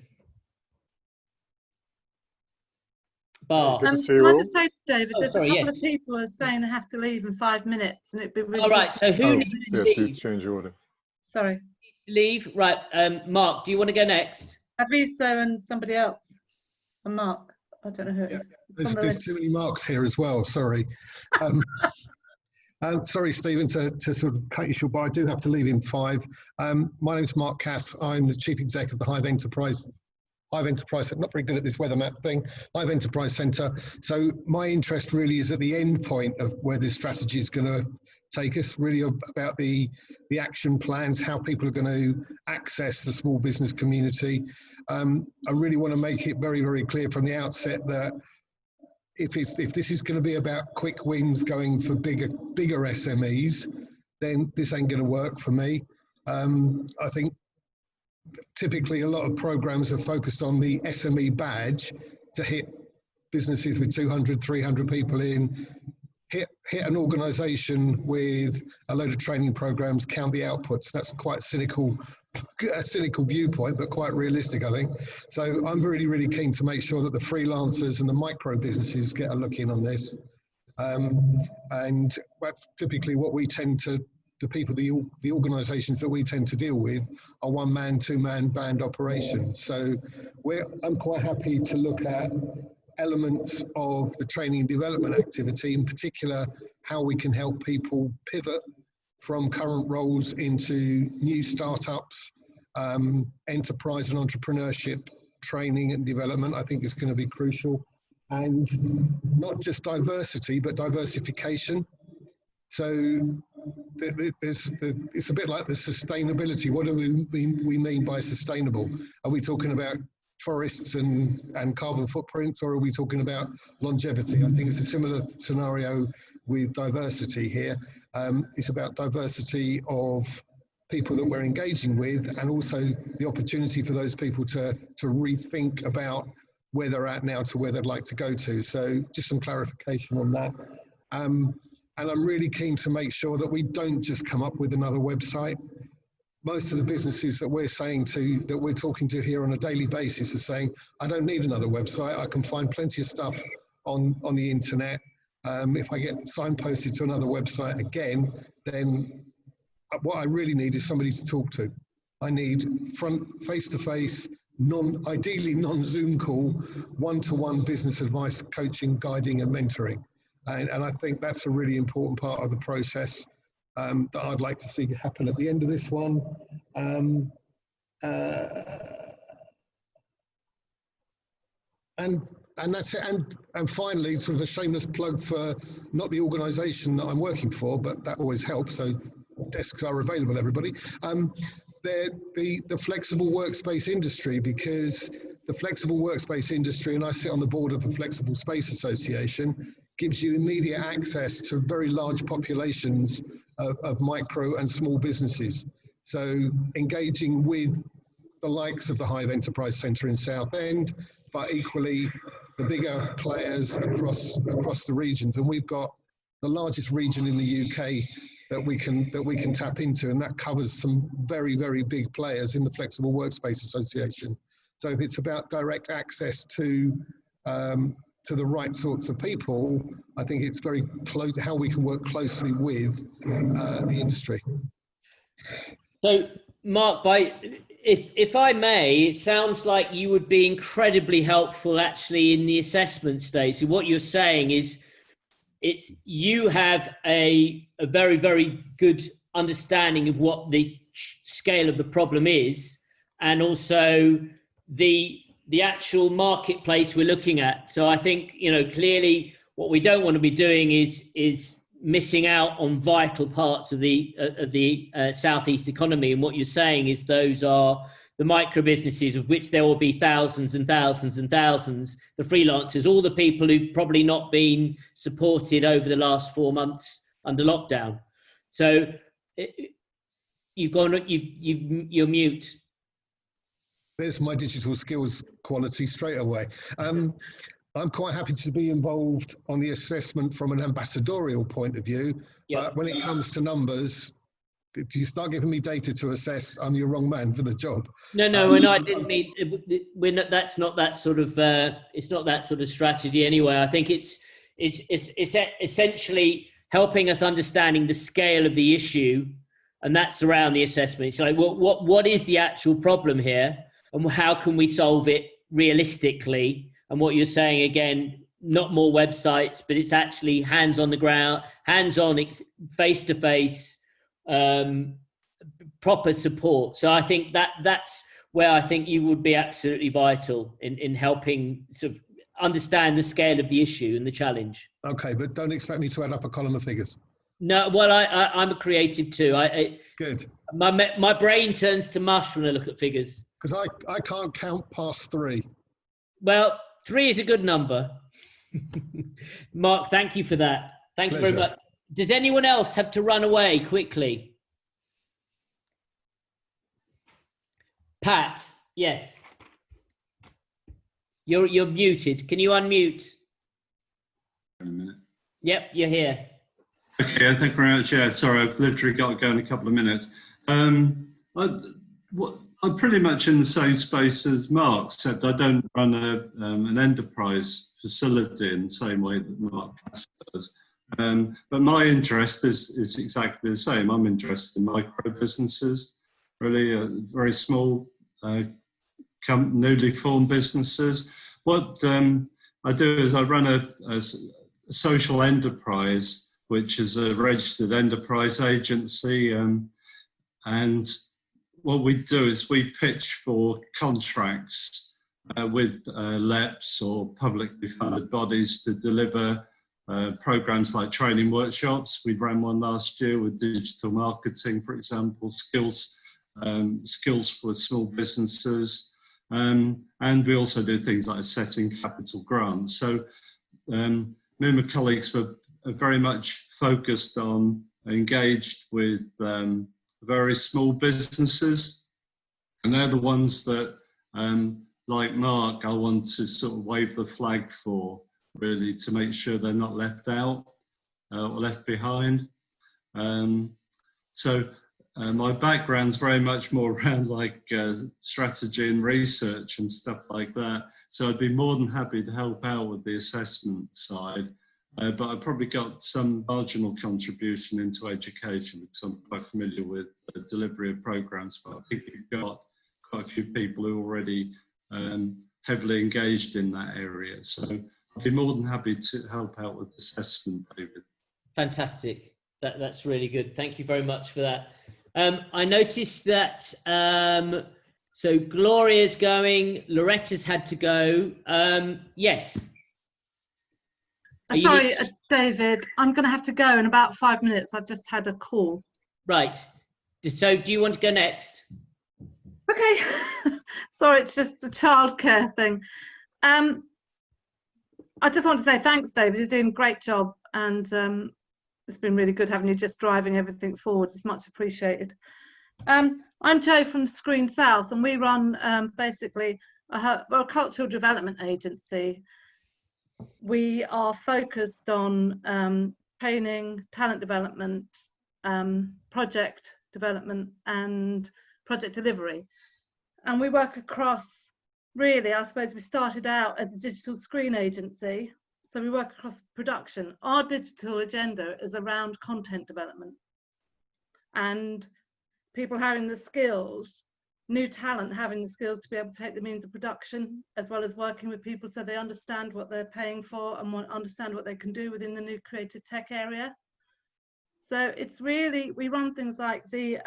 Bar. Good to see you all. Can I just say, David, there's a couple of people who are saying they have to leave in 5 minutes, and it'd be really... All right, so who needs to leave? Do change your order. Sorry. Leave. Right, Mark, do you want to go next? Aviso and somebody else. And Mark. I don't know who it is. There's too many Marks here as well, sorry. Sorry, Stephen, to sort of cut you short, but I do have to leave in 5. My name's Mark Cass. I'm the Chief Exec of the Hive Enterprise, not very good at this weather map thing, Hive Enterprise Centre. So my interest really is at the end point of where this strategy is going to take us, really about the action plans, how people are going to access the small business community. I really want to make it very, very clear from the outset that if this is going to be about quick wins going for bigger SMEs, then this ain't going to work for me. I think typically a lot of programs are focused on the SME badge to hit businesses with 200, 300 people in, hit an organisation with a load of training programs, count the outputs. That's quite a cynical viewpoint, but quite realistic, I think. So I'm really, really keen to make sure that the freelancers and the micro businesses get a look in on this. And that's typically what we tend to, the organisations that we tend to deal with are one-man, two-man band operations. So I'm quite happy to look at elements of the training and development activity, in particular, how we can help people pivot from current roles into new startups, enterprise and entrepreneurship training and development. I think is going to be crucial. And not just diversity, but diversification. So it's a bit like the sustainability. What do we mean by sustainable? Are we talking about forests and carbon footprints, or are we talking about longevity? I think it's a similar scenario with diversity here. It's about diversity of people that we're engaging with, and also the opportunity for those people to rethink about where they're at now to where they'd like to go to. So just some clarification on that. And I'm really keen to make sure that we don't just come up with another website. Most of the businesses that we're talking to here on a daily basis are saying, I don't need another website. I can find plenty of stuff on the internet. If I get signposted to another website again, then what I really need is somebody to talk to. I need face-to-face, ideally non-Zoom call, one-to-one business advice, coaching, guiding and mentoring. And I think that's a really important part of the process that I'd like to see happen at the end of this one. And that's it. And finally, sort of a shameless plug for not the organisation that I'm working for, but that always helps. So desks are available, everybody. The flexible workspace industry, because the flexible workspace industry, and I sit on the board of the Flexible Space Association, gives you immediate access to very large populations of micro and small businesses. So engaging with the likes of the Hive Enterprise Centre in Southend, but equally the bigger players across the regions. And we've got the largest region in the UK that we can tap into, and that covers some very, very big players in the Flexible Workspace Association. So if it's about direct access to the right sorts of people, I think it's very close how we can work closely with the industry. So, Mark, if I may, it sounds like you would be incredibly helpful actually in the assessment stage. So what you're saying is you have a very, very good understanding of what the scale of the problem is, and also the actual marketplace we're looking at. So I think, clearly what we don't want to be doing is missing out on vital parts of the Southeast economy. And what you're saying is those are the micro businesses, of which there will be thousands and thousands and thousands, the freelancers, all the people who've probably not been supported over the last 4 months under lockdown. So you're mute. There's my digital skills quality straight away. I'm quite happy to be involved on the assessment from an ambassadorial point of view, but when it comes to numbers, if you start giving me data to assess, I'm your wrong man for the job. No, and I didn't mean, that's not that sort of, it's not that sort of strategy anyway. I think it's essentially helping us understanding the scale of the issue, and that's around the assessment. So like, what is the actual problem here, and how can we solve it realistically? And what you're saying, again, not more websites, but it's actually hands on the ground, hands-on, face-to-face, proper support. So I think that's where I think you would be absolutely vital in helping sort of understand the scale of the issue and the challenge. Okay, but don't expect me to add up a column of figures. No, well, I'm a creative too. Good. My brain turns to mush when I look at figures. Because I can't count past 3. Well, 3 is a good number. Mark, thank you for that. Thank you very much. Does anyone else have to run away quickly? Pat, yes. You're muted. Can you unmute? A minute. Yep, you're here. Okay, thank you very much. Yeah, sorry, I've literally got to go in a couple of minutes. I'm pretty much in the same space as Mark, except I don't run an enterprise facility in the same way that Mark does. But my interest is exactly the same. I'm interested in micro businesses, really very small, newly formed businesses. What I do is I run a social enterprise, which is a registered enterprise agency, and what we do is we pitch for contracts with LEPs or publicly funded bodies to deliver programs like training workshops. We ran one last year with digital marketing, for example, skills for small businesses, and we also do things like setting capital grants. So me and my colleagues were very much focused on, engaged with very small businesses, and they're the ones that, like Mark, I want to sort of wave the flag for, really, to make sure they're not left out or left behind. So my background's very much more around like strategy and research and stuff like that. So I'd be more than happy to help out with the assessment side. But I've probably got some marginal contribution into education because I'm quite familiar with the delivery of programs. But I think we've got quite a few people who are already heavily engaged in that area. So I'd be more than happy to help out with assessment, David. Fantastic. That's really good. Thank you very much for that. I noticed that, so Gloria's going, Loretta's had to go. Yes. Sorry, David, I'm going to have to go in about 5 minutes. I've just had a call. Right. So do you want to go next? Okay. Sorry, it's just the childcare thing. I just want to say thanks, David. You're doing a great job. And it's been really good having you just driving everything forward. It's much appreciated. I'm Jo from Screen South, and we run basically a cultural development agency. We are focused on training, talent development, project development and project delivery. And we work across, really, I suppose we started out as a digital screen agency. So we work across production. Our digital agenda is around content development and people having the skills, new talent having the skills to be able to take the means of production, as well as working with people so they understand what they're paying for and understand what they can do within the new creative tech area. So it's really, we run things like the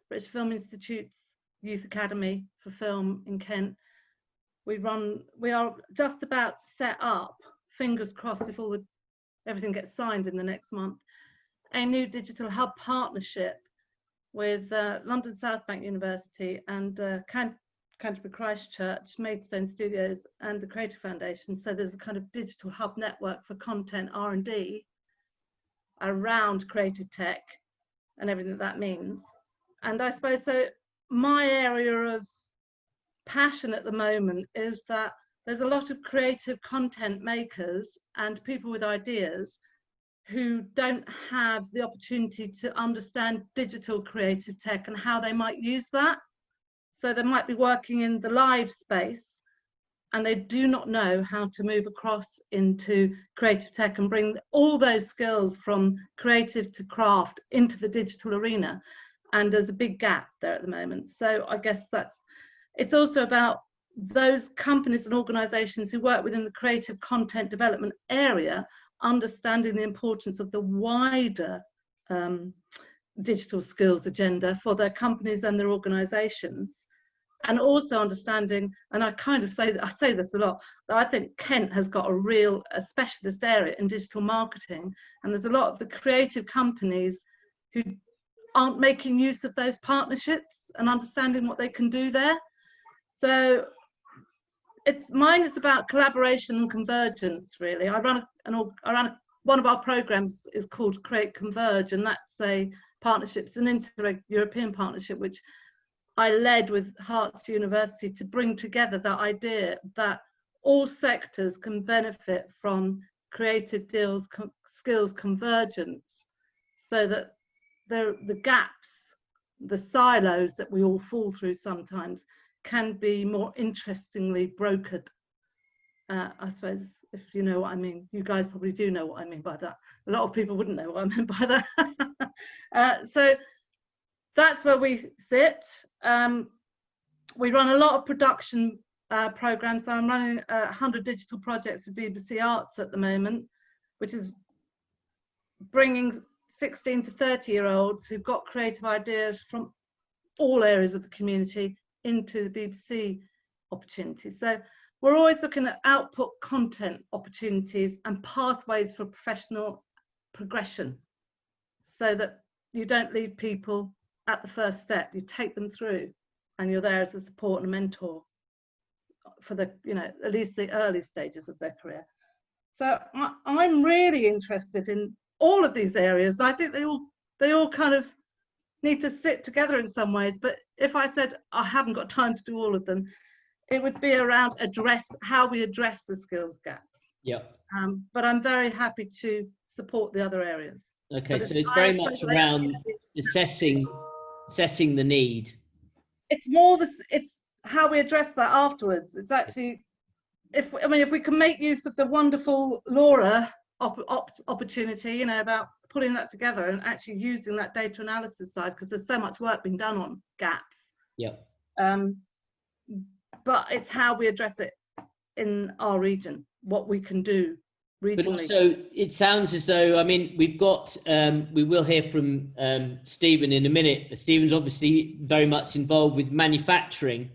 British Film Institute's Youth Academy for Film in Kent. We are just about to set up, fingers crossed if everything gets signed in the next month, a new digital hub partnership with London South Bank University and Canterbury Christ Church, Maidstone Studios and the Creative Foundation. So there's a kind of digital hub network for content R&D around creative tech and everything that means. And I suppose so my area of passion at the moment is that there's a lot of creative content makers and people with ideas who don't have the opportunity to understand digital creative tech and how they might use that. So they might be working in the live space and they do not know how to move across into creative tech and bring all those skills from creative to craft into the digital arena. And there's a big gap there at the moment. So I guess it's also about those companies and organizations who work within the creative content development area understanding the importance of the wider digital skills agenda for their companies and their organizations, and also understanding, and I say this a lot, that I think Kent has got a specialist area in digital marketing, and there's a lot of the creative companies who aren't making use of those partnerships and understanding what they can do there. So mine is about collaboration and convergence, really. One of our programs is called Create Converge, and that's a partnership, it's an inter-European partnership, which I led with Herts University to bring together that idea that all sectors can benefit from creative skills convergence, so that the gaps, the silos that we all fall through sometimes, can be more interestingly brokered. I suppose, if you know what I mean. You guys probably do know what I mean by that. A lot of people wouldn't know what I meant by that. So that's where we sit. We run a lot of production programs. So I'm running 100 digital projects with BBC Arts at the moment, which is bringing 16 to 30-year-olds who've got creative ideas from all areas of the community into the BBC opportunities. So we're always looking at output content opportunities and pathways for professional progression, so that you don't leave people at the first step. You take them through, and you're there as a support and a mentor for the, at least the early stages of their career. So I'm really interested in all of these areas. And I think they all kind of need to sit together in some ways. But if I said I haven't got time to do all of them, it would be around how we address the skills gaps. Yeah. But I'm very happy to support the other areas. Okay, so it's very much around assessing the need. It's more it's how we address that afterwards. It's actually, if we can make use of the wonderful Laura opportunity, about putting that together and actually using that data analysis side, because there's so much work being done on gaps. Yeah. But it's how we address it in our region, what we can do regionally. But also, it sounds as though, we've got, we will hear from Stephen in a minute. Stephen's obviously very much involved with manufacturing.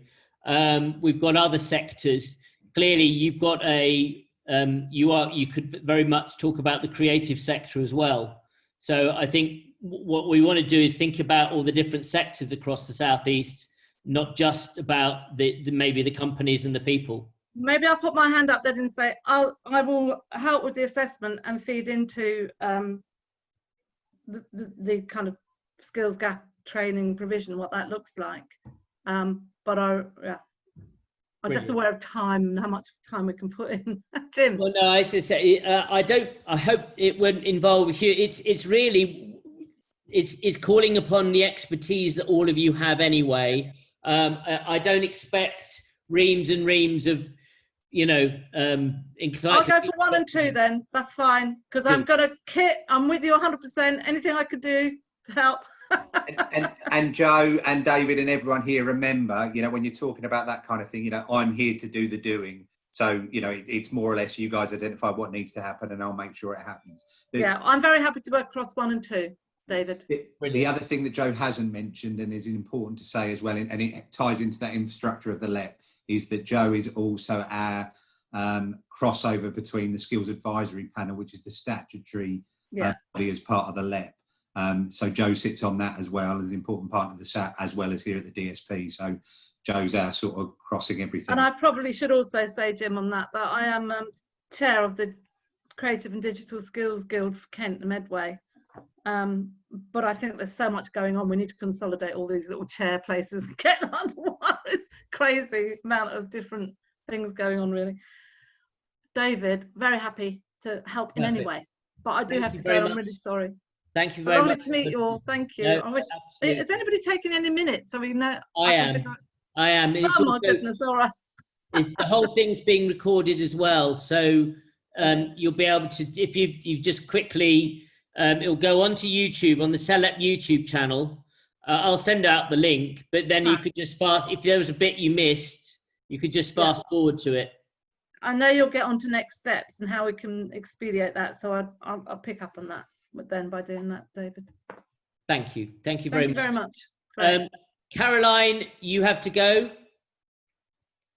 We've got other sectors. Clearly, you've got you could very much talk about the creative sector as well. So I think what we want to do is think about all the different sectors across the Southeast, not just about maybe the companies and the people. Maybe I'll put my hand up then and say I will help with the assessment and feed into the kind of skills gap training provision, what that looks like. But I'm just aware of time and how much time we can put in. Jim. Well, no, I just say I hope it won't involve you. It's really calling upon the expertise that all of you have anyway. I don't expect reams and reams of, I'll go for 1 and 2 then. That's fine, because I'm I'm with you 100%. Anything I could do to help. and Joe and David and everyone here, remember, when you're talking about that kind of thing, I'm here to do the doing. So, it's more or less you guys identify what needs to happen and I'll make sure it happens. Yeah, I'm very happy to work across 1 and 2, David. The other thing that Joe hasn't mentioned and is important to say as well, and it ties into that infrastructure of the LEP, is that Joe is also our crossover between the Skills Advisory Panel, which is the statutory body as part of the LEP. So Joe sits on that as well as an important part of the SAT, as well as here at the DSP. So Joe's our sort of crossing everything. And I probably should also say, Jim, on that I am chair of the Creative and Digital Skills Guild for Kent and Medway. But I think there's so much going on. We need to consolidate all these little chair places and get them under one. It's crazy amount of different things going on, really. David, very happy to help in any way. But I do have to go. I'm really sorry. Thank you very much. Lovely to meet you all. Thank you. No, is anybody taking any minutes? So we know. I am. Oh my goodness! All right. The whole thing's being recorded as well, so you'll be able to, if you just quickly, it'll go onto YouTube on the CELEP YouTube channel. I'll send out the link, but then you could just if there was a bit you missed, you could just fast forward to it. I know you'll get on to next steps and how we can expedite that, so I'll pick up on that then by doing that, David. Thank you. Thank you very much. Caroline, you have to go.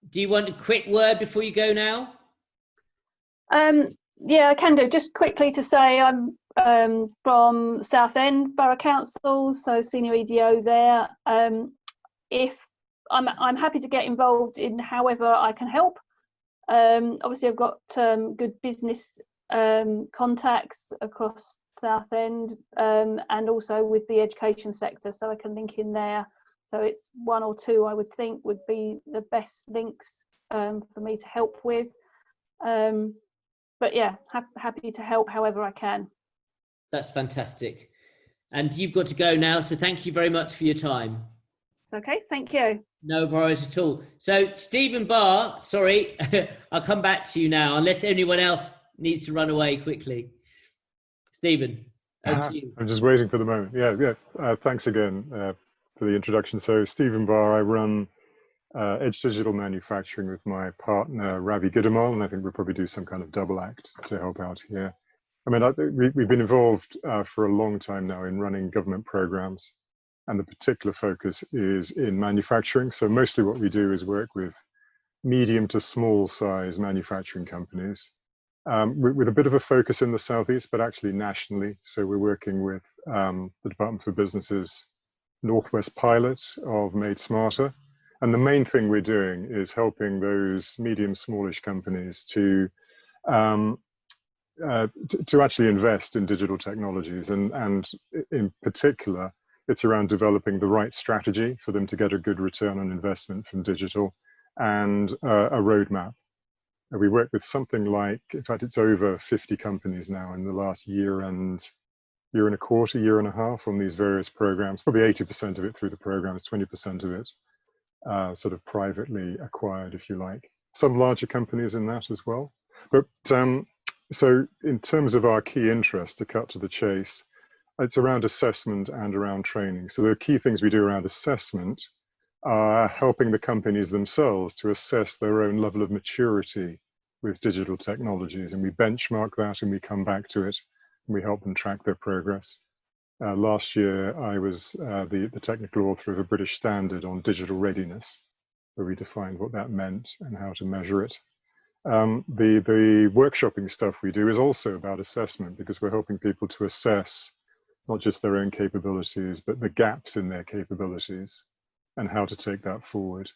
Do you want a quick word before you go now? Yeah, I can do. Just quickly to say, I'm from Southend Borough Council, so senior EDO there. If I'm happy to get involved in however I can help. Obviously, I've got good business contacts across Southend, and also with the education sector, so I can link in there. So it's one or two I would think would be the best links for me to help with. But yeah, happy to help however I can. That's fantastic. And you've got to go now, so thank you very much for your time. It's okay, thank you. No worries at all. So Stephen Barr, sorry, I'll come back to you now, unless anyone else needs to run away quickly. Stephen, over to you. I'm just waiting for the moment. Yeah. Thanks again for the introduction. So Stephen Barr, I run Edge Digital Manufacturing with my partner Ravi Gidamal, and I think we'll probably do some kind of double act to help out here. I mean, we've been involved for a long time now in running government programs, and the particular focus is in manufacturing. So mostly what we do is work with medium to small size manufacturing companies, with a bit of a focus in the Southeast, but actually nationally. So we're working with the Department for Business's Northwest pilot of Made Smarter. And the main thing we're doing is helping those medium, smallish companies to actually invest in digital technologies. And in particular, it's around developing the right strategy for them to get a good return on investment from digital, and a roadmap. We work with something like, in fact, it's over 50 companies now in the last year and a quarter, year and a half on these various programs, probably 80% of it through the programs, 20% of it sort of privately acquired, if you like. Some larger companies in that as well. But so in terms of our key interest, to cut to the chase, it's around assessment and around training. So the key things we do around assessment are helping the companies themselves to assess their own level of maturity with digital technologies. And we benchmark that and we come back to it and we help them track their progress. Last year, I was the technical author of a British standard on digital readiness, where we defined what that meant and how to measure it. The workshopping stuff we do is also about assessment, because we're helping people to assess not just their own capabilities, but the gaps in their capabilities and how to take that forward.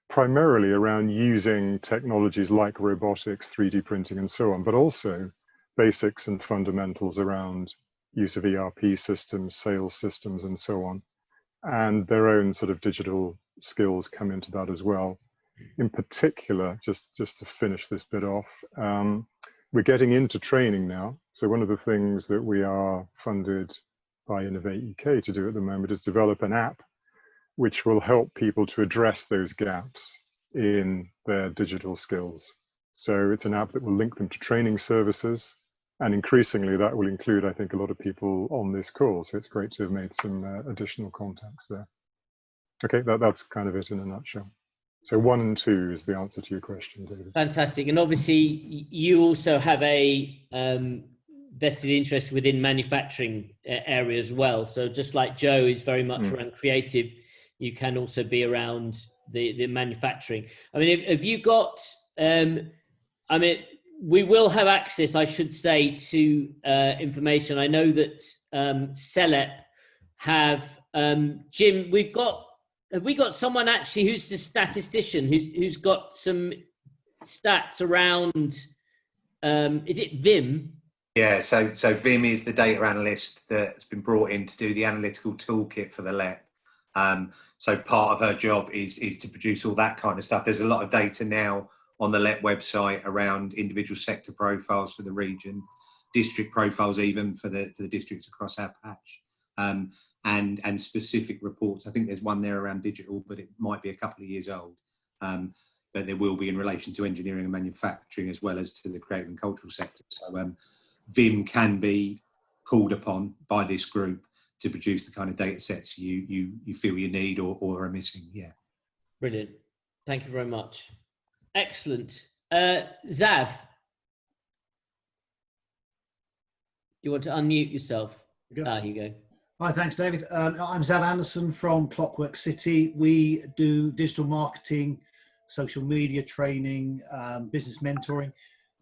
Primarily around using technologies like robotics, 3D printing, and so on, but also basics and fundamentals around use of ERP systems, sales systems, and so on. And their own sort of digital skills come into that as well. In particular, just to finish this bit off, we're getting into training now. So one of the things that we are funded by Innovate UK to do at the moment is develop an app which will help people to address those gaps in their digital skills. So it's an app that will link them to training services, and increasingly that will include, I think, a lot of people on this call. So it's great to have made some additional contacts there. Okay, that's kind of it in a nutshell. So 1 and 2 is the answer to your question, David. Fantastic. And obviously you also have a vested interest within manufacturing area as well. So just like Joe is very much around creative, you can also be around the manufacturing. I mean, have you got, I mean, we will have access, I should say, to information. I know that CELEP have, Jim, have we got someone actually who's the statistician who's got some stats around, is it Vim? Yeah, so Vim is the data analyst that's been brought in to do the analytical toolkit for the LEP. So part of her job is to produce all that kind of stuff. There's a lot of data now on the LEP website around individual sector profiles for the region, district profiles even for the districts across our patch, and specific reports. I think there's one there around digital, but it might be a couple of years old. But there will be in relation to engineering and manufacturing, as well as to the creative and cultural sector. So Vim can be called upon by this group to produce the kind of data sets you feel you need or are missing. Yeah. Brilliant. Thank you very much. Excellent. Zav, you want to unmute yourself? Here you go. Hi, thanks, David. I'm Zav Anderson from Clockwork City. We do digital marketing, social media training, business mentoring.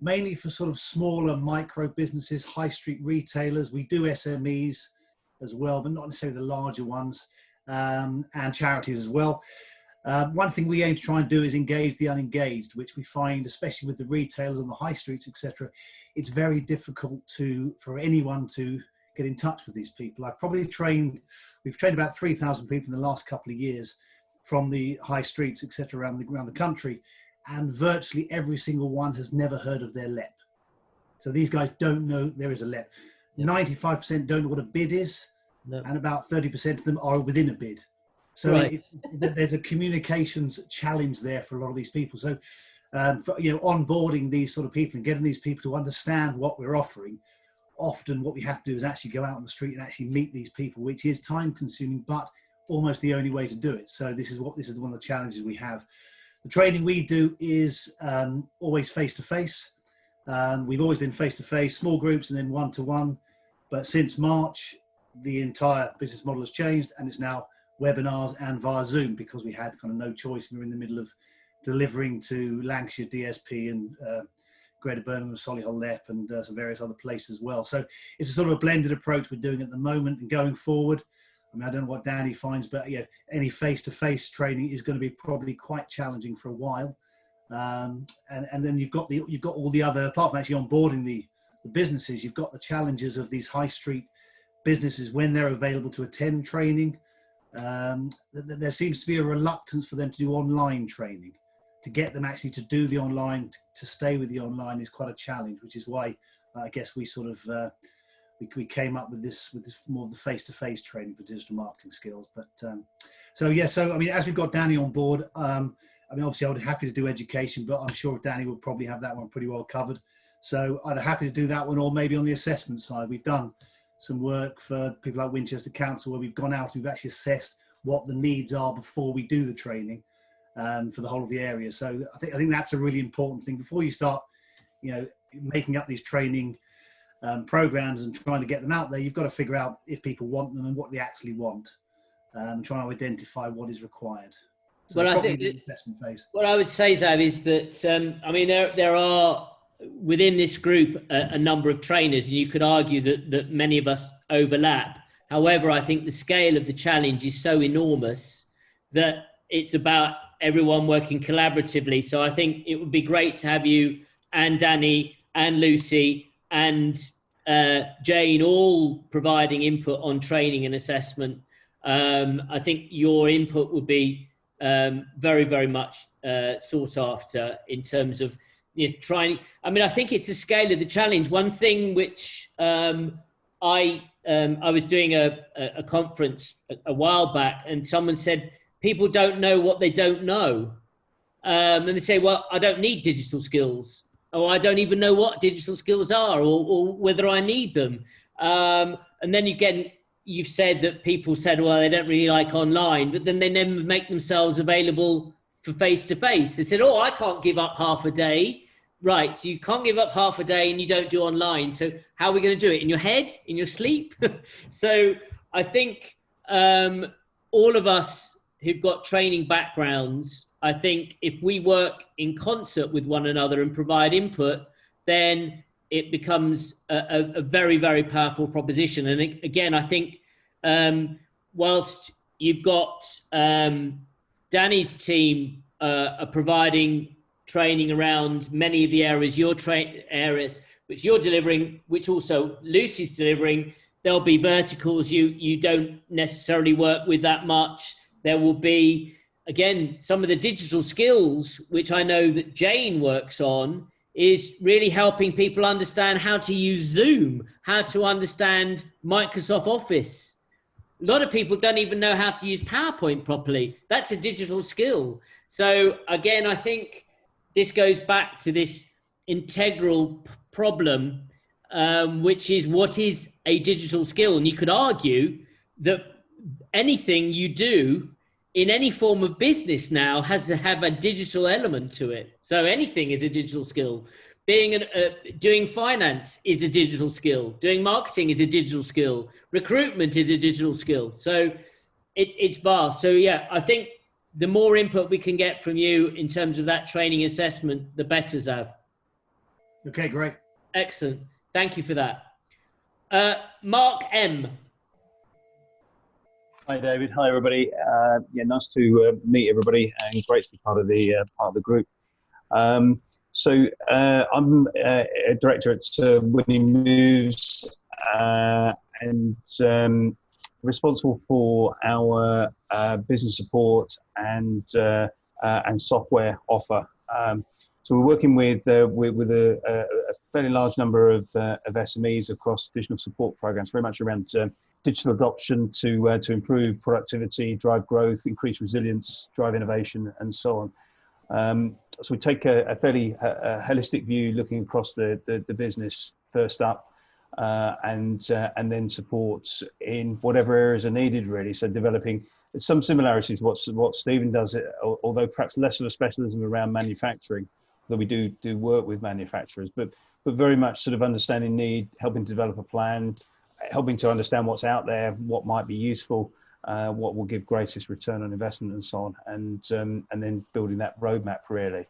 mainly for sort of smaller micro businesses, high street retailers. We do SMEs as well, but not necessarily the larger ones, and charities as well. One thing we aim to try and do is engage the unengaged, which we find, especially with the retailers on the high streets, etc., it's very difficult for anyone to get in touch with these people. We've trained about 3,000 people in the last couple of years from the high streets, etc., around the country, and virtually every single one has never heard of their LEP. So these guys don't know there is a LEP. 95% don't know what a bid is, and about 30% of them are within a bid. So there's a communications challenge there for a lot of these people. So, onboarding these sort of people and getting these people to understand what we're offering, often what we have to do is actually go out on the street and actually meet these people, which is time consuming, but almost the only way to do it. So this is one of the challenges we have. The training we do is always face-to-face. We've always been face-to-face, small groups and then one-to-one. But since March, the entire business model has changed and it's now webinars and via Zoom, because we had kind of no choice. We were in the middle of delivering to Lancashire DSP and Greater Birmingham, Solihull LEP, and some various other places as well. So it's a sort of a blended approach we're doing at the moment, and going forward, I mean, I don't know what Danny finds, but yeah, any face-to-face training is going to be probably quite challenging for a while. And then you've got all the other, apart from actually onboarding the businesses, you've got the challenges of these high street businesses when they're available to attend training. There seems to be a reluctance for them to do online training. To get them actually to do the online, to stay with the online, is quite a challenge, which is why I guess we sort of we came up with this more of the face-to-face training for digital marketing skills. But so I mean, as we've got Danny on board, I mean, obviously I would be happy to do education, but I'm sure Danny will probably have that one pretty well covered. So I'd be happy to do that one, or maybe on the assessment side. We've done some work for people like Winchester Council where we've gone out and we've actually assessed what the needs are before we do the training for the whole of the area. So I think that's a really important thing before you start, making up these training programs and trying to get them out there. You've got to figure out if people want them and what they actually want, trying to identify what is required. So well, I think the assessment phase. What I would say, Zav, is that I mean there are within this group a number of trainers, and you could argue that many of us overlap. However, I think the scale of the challenge is so enormous that it's about everyone working collaboratively. So I think it would be great to have you and Danny and Lucy and Jane all providing input on training and assessment. I think your input would be very, very much sought after in terms of trying. I mean, I think it's the scale of the challenge. One thing which I was doing a conference a while back, and someone said, people don't know what they don't know. And they say, well, I don't need digital skills, or I don't even know what digital skills are, or whether I need them. And then you've said that people said, well, they don't really like online, but then they never make themselves available for face-to-face. They said, oh, I can't give up half a day. Right, so you can't give up half a day and you don't do online. So how are we going to do it? In your head? In your sleep? So I think all of us who've got training backgrounds, I think if we work in concert with one another and provide input, then it becomes a very, very powerful proposition. And again, I think whilst you've got Danny's team are providing training around many of the areas which you're delivering, which also Lucy's delivering, there'll be verticals you don't necessarily work with that much. There will be, again, some of the digital skills, which I know that Jane works on, is really helping people understand how to use Zoom, how to understand Microsoft Office. A lot of people don't even know how to use PowerPoint properly. That's a digital skill. So again, I think this goes back to this integral problem, which is what is a digital skill? And you could argue that anything you do in any form of business now has to have a digital element to it. So anything is a digital skill. Doing finance is a digital skill. Doing marketing is a digital skill. Recruitment is a digital skill. So it's vast. So yeah, I think the more input we can get from you in terms of that training assessment, the better, Zav. Okay, great. Excellent. Thank you for that. Mark M. Hi, David. Hi, everybody. Yeah, nice to meet everybody and great to be part of the group. So I'm a director at Winning Moves and responsible for our business support and software offer. So we're working with a fairly large number of SMEs across digital support programs, very much around digital adoption to improve productivity, drive growth, increase resilience, drive innovation, and so on. So we take a fairly holistic view, looking across the business first up, and then support in whatever areas are needed, really. So developing some similarities to what Stephen does, although perhaps less of a specialism around manufacturing, though we do work with manufacturers, but very much sort of understanding need, helping to develop a plan, helping to understand what's out there, what might be useful, what will give greatest return on investment, and so on, and then building that roadmap, really.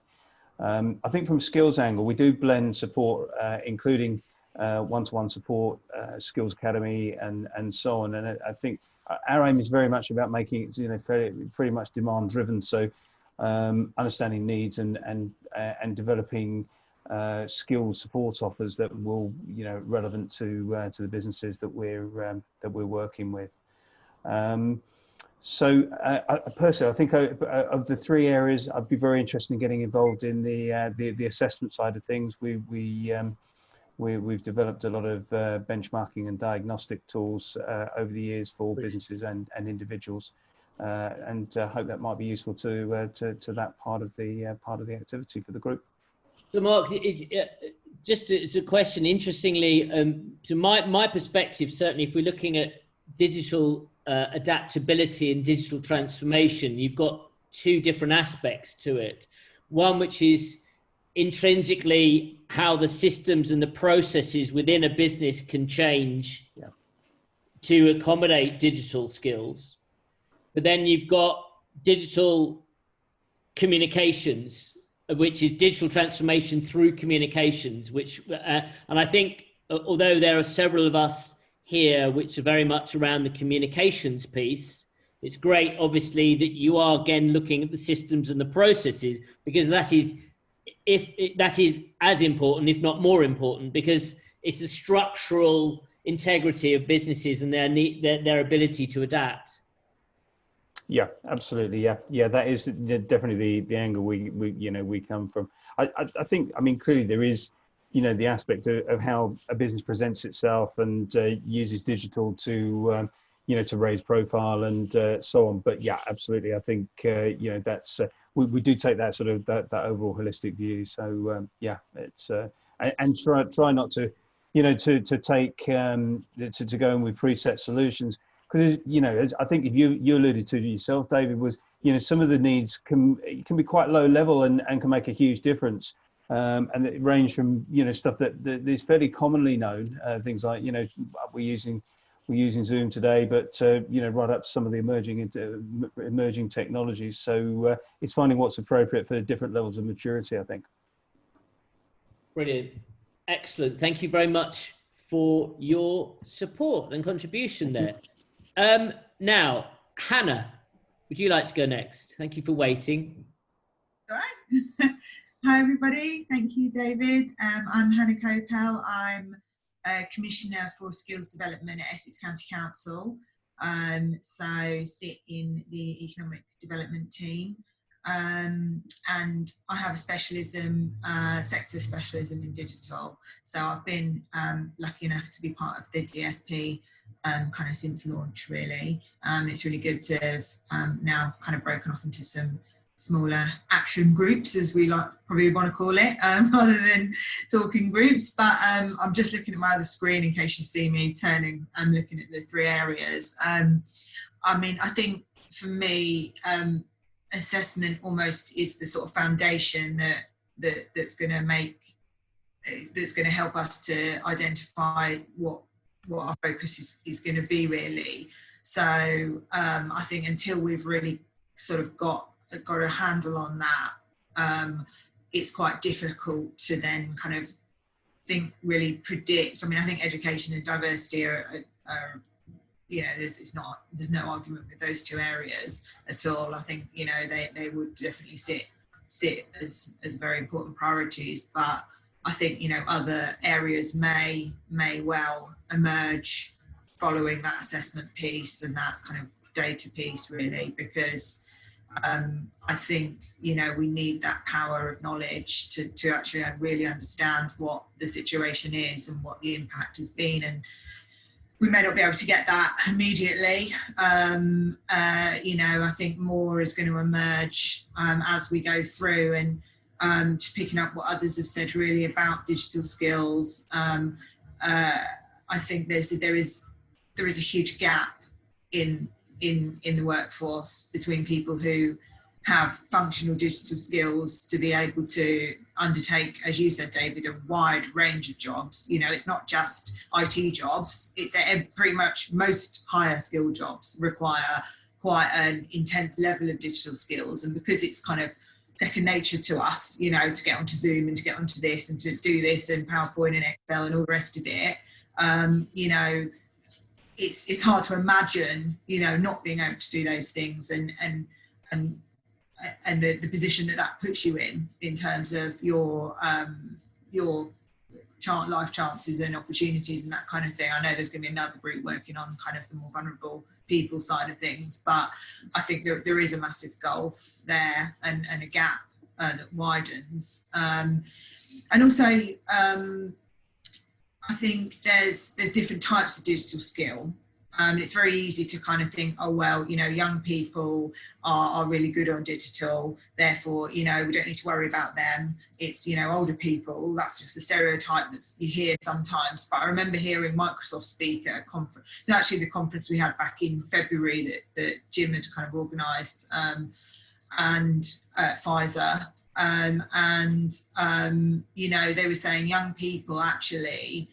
I think from a skills angle, we do blend support, including one-to-one support, skills academy, and so on. And I think our aim is very much about making it, pretty much demand driven. So understanding needs and developing skills support offers that will, relevant to the businesses that we're working with. So personally, I think of the three areas, I'd be very interested in getting involved in the assessment side of things. We've developed a lot of benchmarking and diagnostic tools over the years for businesses and individuals, and hope that might be useful to that part of the activity for the group. So, Mark, just as a question, interestingly, to my perspective, certainly, if we're looking at digital adaptability and digital transformation, you've got two different aspects to it. One, which is intrinsically how the systems and the processes within a business can change to accommodate digital skills. But then you've got digital communications, which is digital transformation through communications, which, and I think, although there are several of us here which are very much around the communications piece, it's great, obviously, that you are again looking at the systems and the processes, because that is as important, if not more important, because it's the structural integrity of businesses and their ability to adapt. Yeah, absolutely. Yeah, that is definitely the angle we come from. I think, clearly there is, the aspect of how a business presents itself and uses digital to, to raise profile and so on. But yeah, absolutely. I think, that's, we do take that sort of that overall holistic view. So yeah, it's, and try not to, to take, to go in with preset solutions. Because, I think if you alluded to yourself, David, was, some of the needs can be quite low level and can make a huge difference. And it range from, stuff that is fairly commonly known, things like, we're using Zoom today, but, right up to some of the emerging technologies. So it's finding what's appropriate for different levels of maturity, I think. Brilliant. Excellent. Thank you very much for your support and contribution there. Now, Hannah, would you like to go next? Thank you for waiting. All right. Hi, everybody. Thank you, David. I'm Hannah Copel. I'm a Commissioner for Skills Development at Essex County Council. So sit in the Economic Development team. And I have a specialism, sector specialism in digital. So I've been lucky enough to be part of the DSP kind of since launch, really. It's really good to have now kind of broken off into some smaller action groups, as we probably want to call it, rather than talking groups. But I'm just looking at my other screen in case you see me turning and looking at the three areas. I think for me, assessment almost is the sort of foundation that's going to help us to identify what our focus is going to be, really. So I think until we've really sort of got a handle on that, it's quite difficult to then kind of think really predict. I mean, I think education and diversity are you know, there's no argument with those two areas at all. I think, you know, they would definitely sit as very important priorities, but I think, you know, other areas may well emerge following that assessment piece and that kind of data piece, really, because I think, you know, we need that power of knowledge to actually really understand what the situation is and what the impact has been. And we may not be able to get that immediately. You know, I think more is going to emerge as we go through, and to picking up what others have said really about digital skills. I think there is a huge gap in the workforce between people who have functional digital skills to be able to undertake, as you said, David, a wide range of jobs. You know, it's not just IT jobs, it's pretty much most higher skill jobs require quite an intense level of digital skills. And because it's kind of second nature to us, you know, to get onto Zoom and to get onto this and to do this and PowerPoint and Excel and all the rest of it, you know, it's hard to imagine, you know, not being able to do those things and the position that puts you in terms of your life chances and opportunities and that kind of thing. I know there's going to be another group working on kind of the more vulnerable people side of things, but I think there is a massive gulf there and a gap that widens. And also, I think there's different types of digital skill. It's very easy to kind of think, oh, well, you know, young people are really good on digital, therefore, you know, we don't need to worry about them. It's, you know, older people, that's just a stereotype that you hear sometimes. But I remember hearing Microsoft speak at a conference, actually the conference we had back in February that Jim had kind of organised, and Pfizer. You know, they were saying young people actually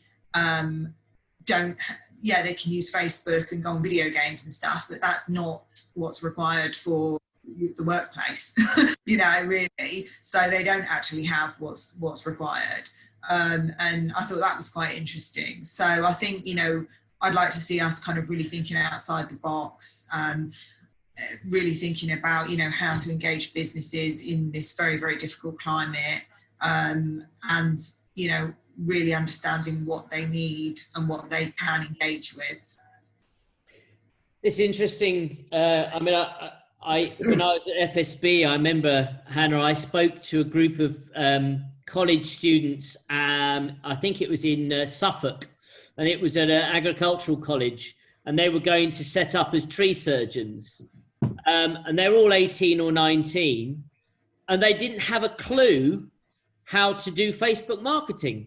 don't, yeah, they can use Facebook and go on video games and stuff, but that's not what's required for the workplace, you know, really. So they don't actually have what's required. And I thought that was quite interesting. So I think, you know, I'd like to see us kind of really thinking outside the box, really thinking about, you know, how to engage businesses in this very, very difficult climate, and, you know, really understanding what they need and what they can engage with. It's interesting. I mean, when I was at FSB, I remember, Hannah, I spoke to a group of college students, I think it was in Suffolk, and it was at an agricultural college, and they were going to set up as tree surgeons. And they're all 18 or 19, and they didn't have a clue how to do Facebook marketing.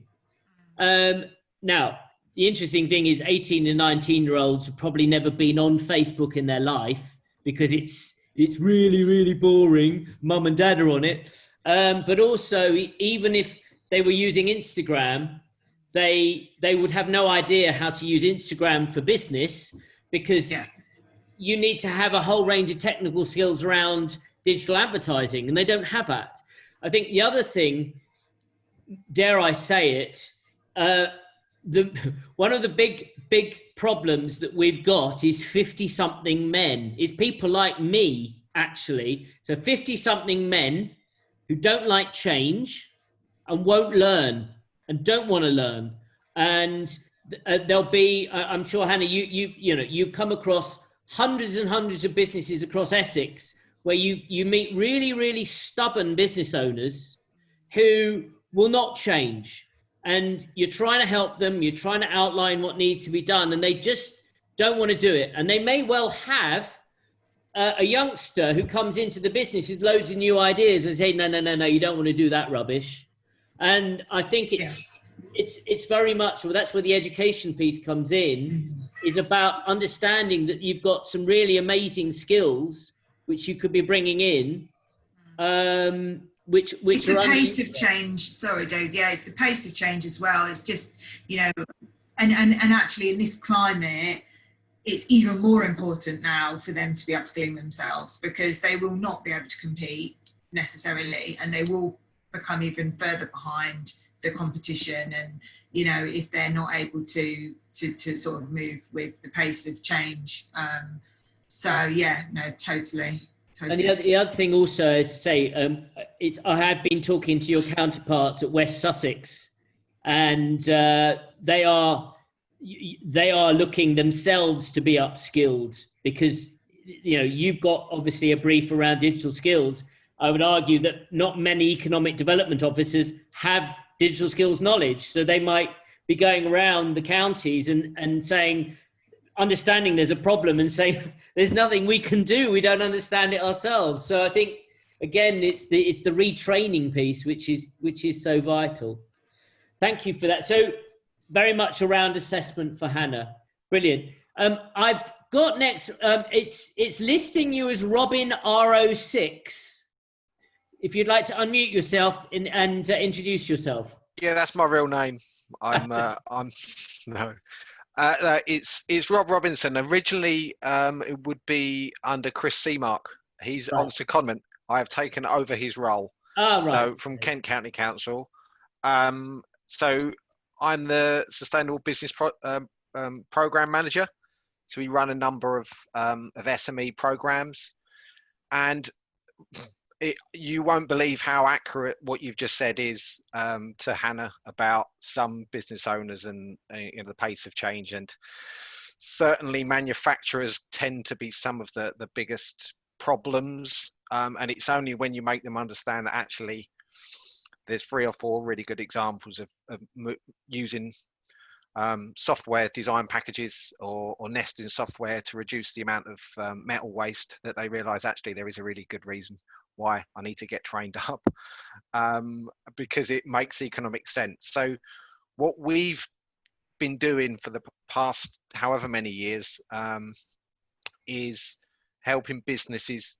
Now, the interesting thing is 18 and 19-year-olds have probably never been on Facebook in their life because it's really, really boring. Mum and dad are on it. But also, even if they were using Instagram, they would have no idea how to use Instagram for business, because you need to have a whole range of technical skills around digital advertising, and they don't have that. I think the other thing, dare I say it, one of the big problems that we've got is 50-something men. Is people like me, actually. So 50-something men who don't like change and won't learn and don't want to learn. And there'll be, I'm sure, Hannah, you come across hundreds and hundreds of businesses across Essex where you meet really, really stubborn business owners who will not change. And you're trying to help them, you're trying to outline what needs to be done, and they just don't want to do it. And they may well have a youngster who comes into the business with loads of new ideas and say, no, you don't want to do that rubbish. And I think it's very much, well, that's where the education piece comes in, is about understanding that you've got some really amazing skills which you could be bringing in, which it's the pace of change. Sorry, Dave. Yeah, it's the pace of change as well. It's just, you know, and actually in this climate, it's even more important now for them to be upskilling themselves, because they will not be able to compete necessarily, and they will become even further behind the competition, and if they're not able to sort of move with the pace of change. So yeah, no, totally. And the other thing also is to say, I have been talking to your counterparts at West Sussex, and they are looking themselves to be upskilled, because you've got obviously a brief around digital skills. I would argue that not many economic development officers have digital skills knowledge, so they might be going around the counties and saying, understanding there's a problem, and saying there's nothing we can do, we don't understand it ourselves. So I think again it's the retraining piece which is so vital. Thank you for that. So very much around assessment for Hannah. Brilliant. I've got next, it's listing you as Robin RO6. If you'd like to unmute yourself and introduce yourself. Yeah, that's my real name. It's Rob Robinson. Originally, it would be under Chris Seamark. He's on secondment. I have taken over his role. Right. So from Kent County Council. So I'm the Sustainable Business Program Manager. So we run a number of SME programs, and you won't believe how accurate what you've just said is to Hannah about some business owners and the pace of change. And certainly manufacturers tend to be some of the biggest problems. And it's only when you make them understand that actually there's 3 or 4 really good examples of using software design packages or nesting software to reduce the amount of metal waste, that they realize actually there is a really good reason why I need to get trained up, because it makes economic sense. So what we've been doing for the past however many years is helping businesses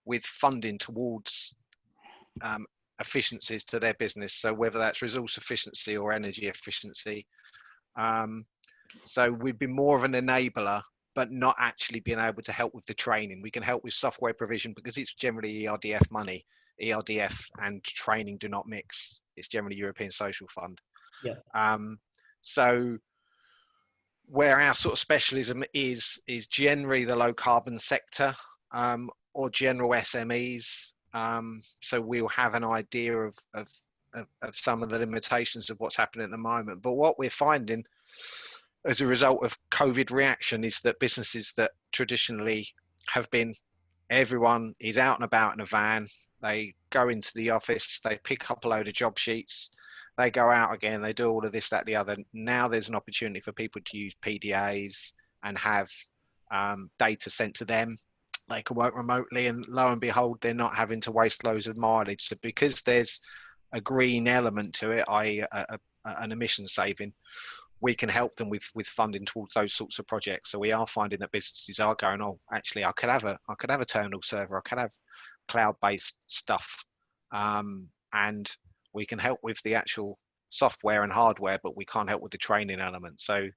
with funding towards efficiencies to their business. So whether that's resource efficiency or energy efficiency. So we've been more of an enabler, but not actually being able to help with the training. We can help with software provision because it's generally ERDF money. ERDF and training do not mix. It's generally European Social Fund. Yeah. So where our sort of specialism is generally the low carbon sector or general SMEs. So we'll have an idea of some of the limitations of what's happening at the moment. But what we're finding as a result of COVID reaction is that businesses that traditionally have been, everyone is out and about in a van, they go into the office, they pick up a load of job sheets, they go out again, they do all of this, that, the other. Now there's an opportunity for people to use PDAs and have data sent to them. They can work remotely, and lo and behold, they're not having to waste loads of mileage. So because there's a green element to it, i.e. an emission saving, we can help them with funding towards those sorts of projects. So we are finding that businesses are going, oh, actually, I could have a terminal server, I could have cloud-based stuff, and we can help with the actual software and hardware, but we can't help with the training element. So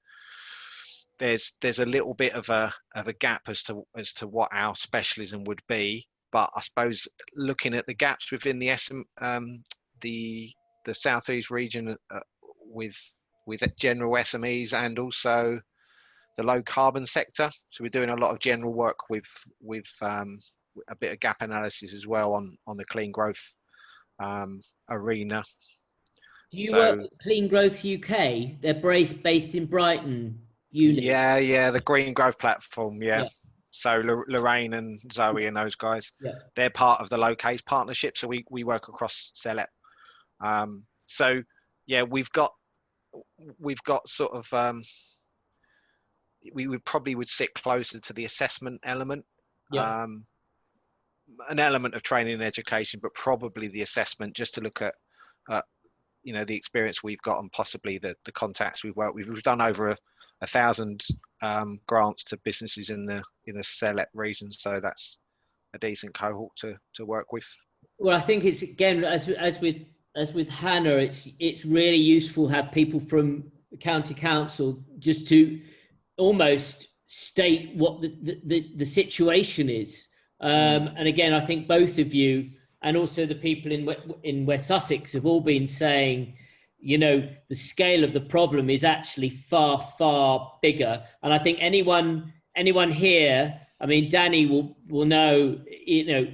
there's a little bit of a gap as to what our specialism would be. But I suppose looking at the gaps within the Southeast region with general SMEs and also the low carbon sector. So we're doing a lot of general work with a bit of gap analysis as well on the clean growth arena. Do you work with Clean Growth UK? They're based in Brighton. Unit. Yeah, the Green Growth Platform, yeah. So Lorraine and Zoe and those guys, they're part of the Low Case partnership. So we work across CELEP. So yeah, we've got sort of we would sit closer to the assessment element, an element of training and education, but probably the assessment, just to look at the experience we've got and possibly the contacts we've worked with. We've done over 1,000 grants to businesses in the CELEP region, so that's a decent cohort to work with. Well, I think it's, again, as with Hannah, it's really useful to have people from county council just to almost state what the situation is. And again, I think both of you and also the people in West Sussex have all been saying you know, the scale of the problem is actually far, far bigger. And I think anyone here, I mean, Danny will know, you know,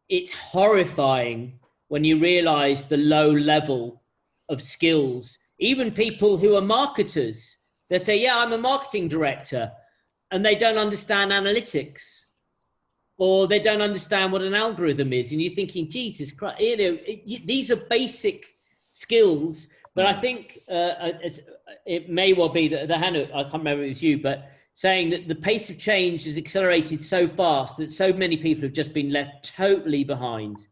it's horrifying when you realize the low level of skills. Even people who are marketers, they say, yeah, I'm a marketing director, and they don't understand analytics, or they don't understand what an algorithm is. And you're thinking, Jesus Christ, you know, these are basic skills. But I think it may well be that Hannah, I can't remember if it was you, but saying that the pace of change has accelerated so fast that so many people have just been left totally behind.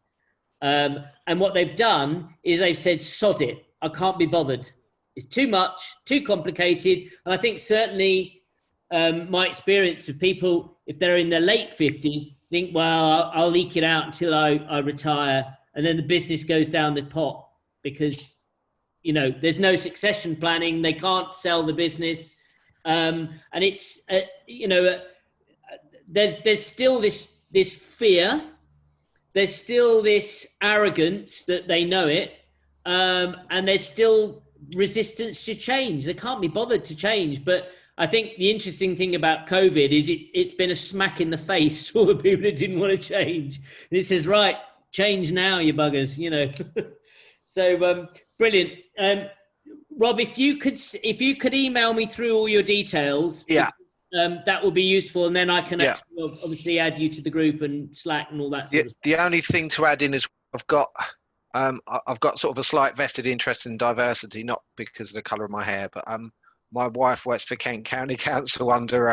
And what they've done is they've said, sod it, I can't be bothered. It's too much, too complicated. And I think certainly my experience of people, if they're in their late 50s, think, well, I'll eke it out until I retire. And then the business goes down the pot because, you know, there's no succession planning. They can't sell the business. And it's, you know, there's still this fear. There's still this arrogance that they know it. And there's still resistance to change. They can't be bothered to change. But I think the interesting thing about COVID is it's been a smack in the face to all the people that didn't want to change. And it says, right, change now, you buggers, you know. So brilliant. Rob, if you could email me through all your details, yeah, that would be useful, and then I can actually obviously add you to the group and Slack and all that sort of stuff. The only thing to add in is I've got sort of a slight vested interest in diversity, not because of the colour of my hair, but my wife works for Kent County Council under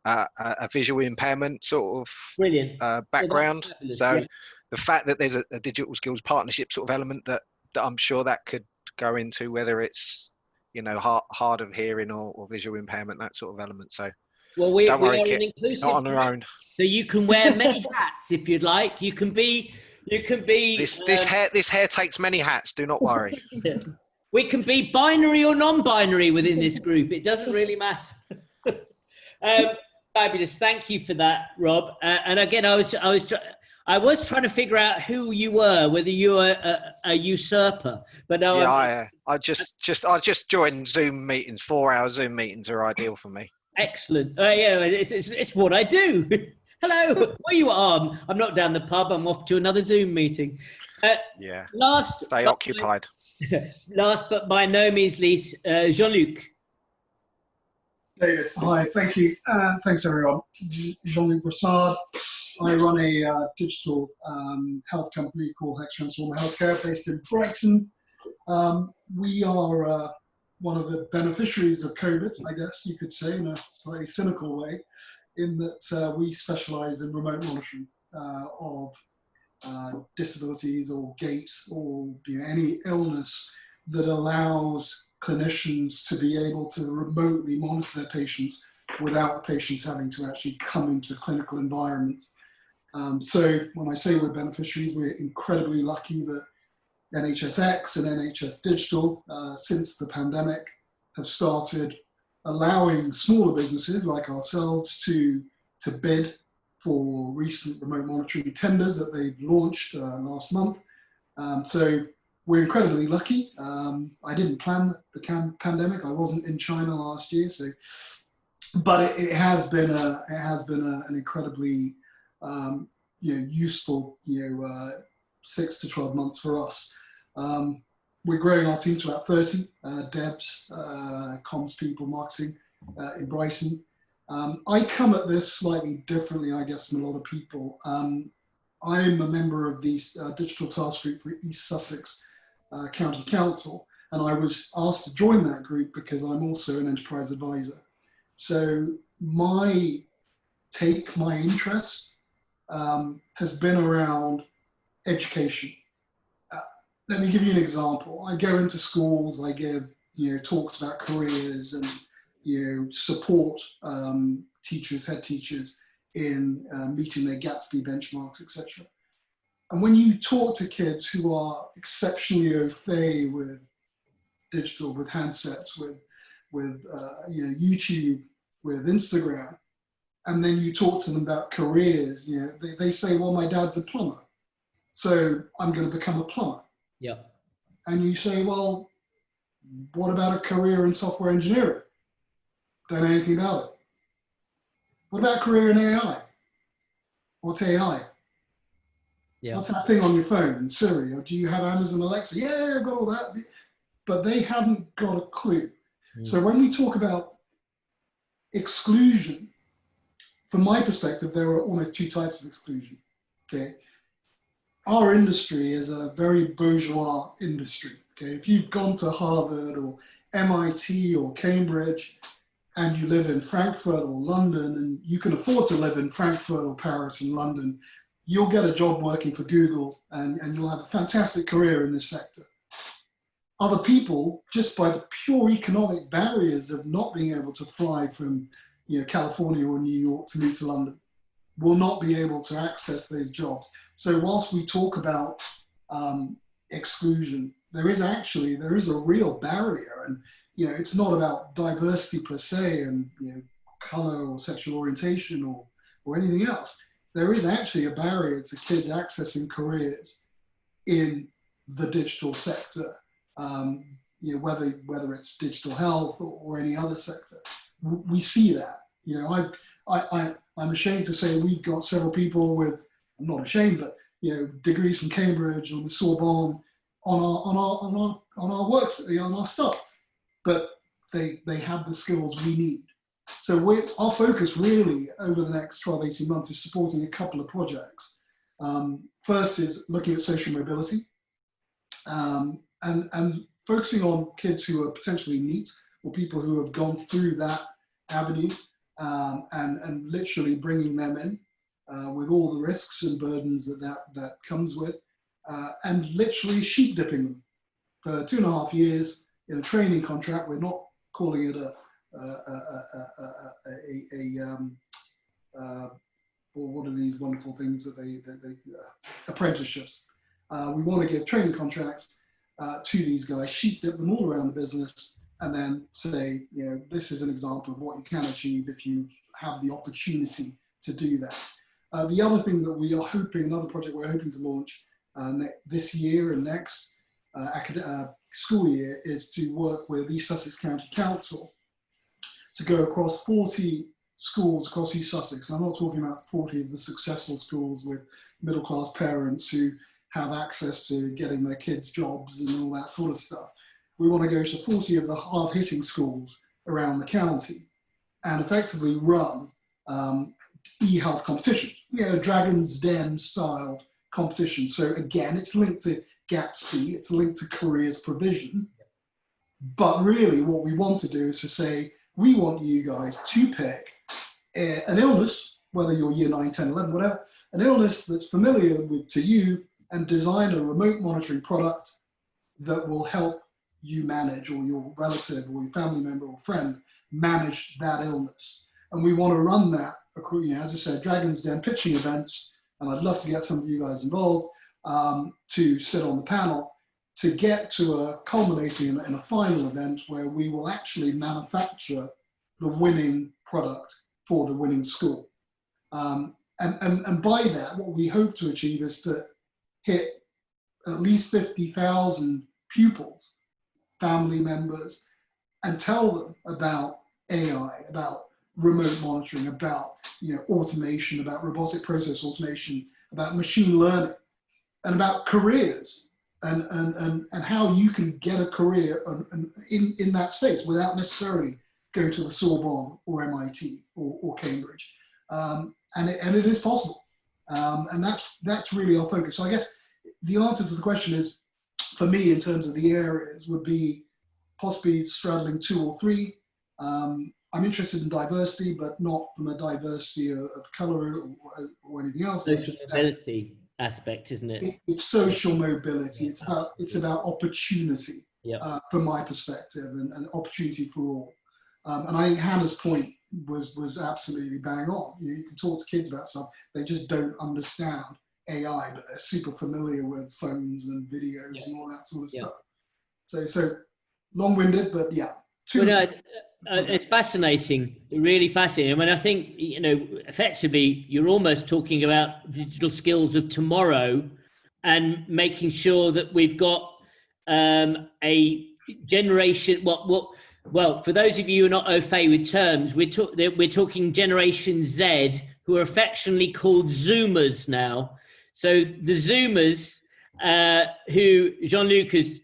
a visual impairment sort of background. So the fact that there's a digital skills partnership sort of element that I'm sure that could go into, whether it's, you know, hard of hearing or visual impairment, that sort of element. So well, we don't worry, are Kit, an inclusive not on our group, own. so you can wear many hats if you'd like. You can be. This hair takes many hats. Do not worry. We can be binary or non-binary within this group. It doesn't really matter. Fabulous. Thank you for that, Rob. And again, I was trying to figure out who you were, whether you were a usurper. But no, yeah, I just joined Zoom meetings. 4-hour Zoom meetings are ideal for me. Excellent. Yeah, it's what I do. Hello. Where you are? I'm not down the pub. I'm off to another Zoom meeting. Yeah. Stay occupied. Last but by no means least, Jean-Luc. David, hi, thank you. Thanks everyone. Jean-Luc Brassard. I run a digital health company called Hex Transformer Healthcare based in Brighton. We are one of the beneficiaries of COVID, I guess you could say, in a slightly cynical way, in that we specialize in remote monitoring of disabilities or gait or any illness that allows clinicians to be able to remotely monitor their patients without the patients having to actually come into clinical environments. So when I say we're beneficiaries, we're incredibly lucky that NHSX and NHS Digital, since the pandemic, have started allowing smaller businesses like ourselves to bid for recent remote monitoring tenders that they've launched last month. So we're incredibly lucky. I didn't plan the pandemic. I wasn't in China last year, so, but it has been an incredibly useful 6 to 12 months for us. We're growing our team to about 30 devs, comms people, marketing in Brighton. I come at this slightly differently, I guess, from a lot of people. I'm a member of the digital task group for East Sussex County Council, and I was asked to join that group because I'm also an enterprise advisor. So my interest has been around education. Let me give you an example. I go into schools, I give talks about careers and support teachers, head teachers in meeting their Gatsby benchmarks, etc. And when you talk to kids who are exceptionally au fait with digital, with handsets, with YouTube, with Instagram, and then you talk to them about careers, they say, well, my dad's a plumber, so I'm going to become a plumber. Yeah. And you say, well, What about a career in software engineering? Don't know anything about it. What about a career in AI? What's AI? Yeah. What's that thing on your phone, Siri? Or do you have Amazon Alexa? Yeah, I've got all that. But they haven't got a clue. So when we talk about exclusion, from my perspective, there are almost two types of exclusion. Okay, our industry is a very bourgeois industry. Okay, if you've gone to Harvard or MIT or Cambridge and you live in Frankfurt or London, and you can afford to live in Frankfurt or Paris and London, you'll get a job working for Google and you'll have a fantastic career in this sector. Other people, just by the pure economic barriers of not being able to fly from California or New York to move to London, will not be able to access those jobs. So whilst we talk about exclusion, there is a real barrier, and it's not about diversity per se and color or sexual orientation or anything else. There is actually a barrier to kids accessing careers in the digital sector, whether it's digital health or any other sector. We see that. I'm ashamed to say we've got several people with, I'm not ashamed, but degrees from Cambridge or the Sorbonne on our work, on our staff, but they have the skills we need. So our focus really over the next 12, 18 months is supporting a couple of projects. First is looking at social mobility and focusing on kids who are potentially NEET or people who have gone through that avenue and literally bringing them in with all the risks and burdens that comes with, and literally sheep dipping them for 2.5 years in a training contract. We're not calling it what are these wonderful things that they apprenticeships. We want to give training contracts to these guys, sheep dip them all around the business, and then say, this is an example of what you can achieve if you have the opportunity to do that. The other thing that we are hoping, another project we're hoping to launch this year and next school year, is to work with East Sussex County Council to go across 40 schools across East Sussex. I'm not talking about 40 of the successful schools with middle-class parents who have access to getting their kids jobs and all that sort of stuff. We want to go to 40 of the hard-hitting schools around the county and effectively run e-health competition, Dragon's Den style competition. So again, it's linked to Gatsby, it's linked to careers provision. But really what we want to do is to say, we want you guys to pick an illness, whether you're year 9, 10, 11, whatever, an illness that's familiar to you, and design a remote monitoring product that will help you manage, or your relative or your family member or friend manage that illness. And we want to run that, as I said, Dragon's Den pitching events, and I'd love to get some of you guys involved to sit on the panel to get to a culminating in a final event where we will actually manufacture the winning product for the winning school. And by that, what we hope to achieve is to hit at least 50,000 pupils, family members, and tell them about AI, about remote monitoring, about automation, about robotic process automation, about machine learning, and about careers, and how you can get a career in that space without necessarily going to the Sorbonne or MIT or Cambridge. And it is possible. And that's really our focus. So I guess the answer to the question is, for me, in terms of the areas, would be possibly straddling 2 or 3. I'm interested in diversity, but not from a diversity of color or anything else. Social mobility aspect, isn't it? It's social mobility. It's about opportunity, from my perspective, and opportunity for all. And I think Hannah's point was absolutely bang on. You can talk to kids about stuff, they just don't understand AI, but they're super familiar with phones and videos and all that sort of stuff. So long-winded, but yeah. It's fascinating, really fascinating. I mean, I think, effectively, you're almost talking about digital skills of tomorrow and making sure that we've got a generation, well, for those of you who are not au fait with terms, we're talking Generation Z, who are affectionately called Zoomers now. So the Zoomers, who Jean-Luc has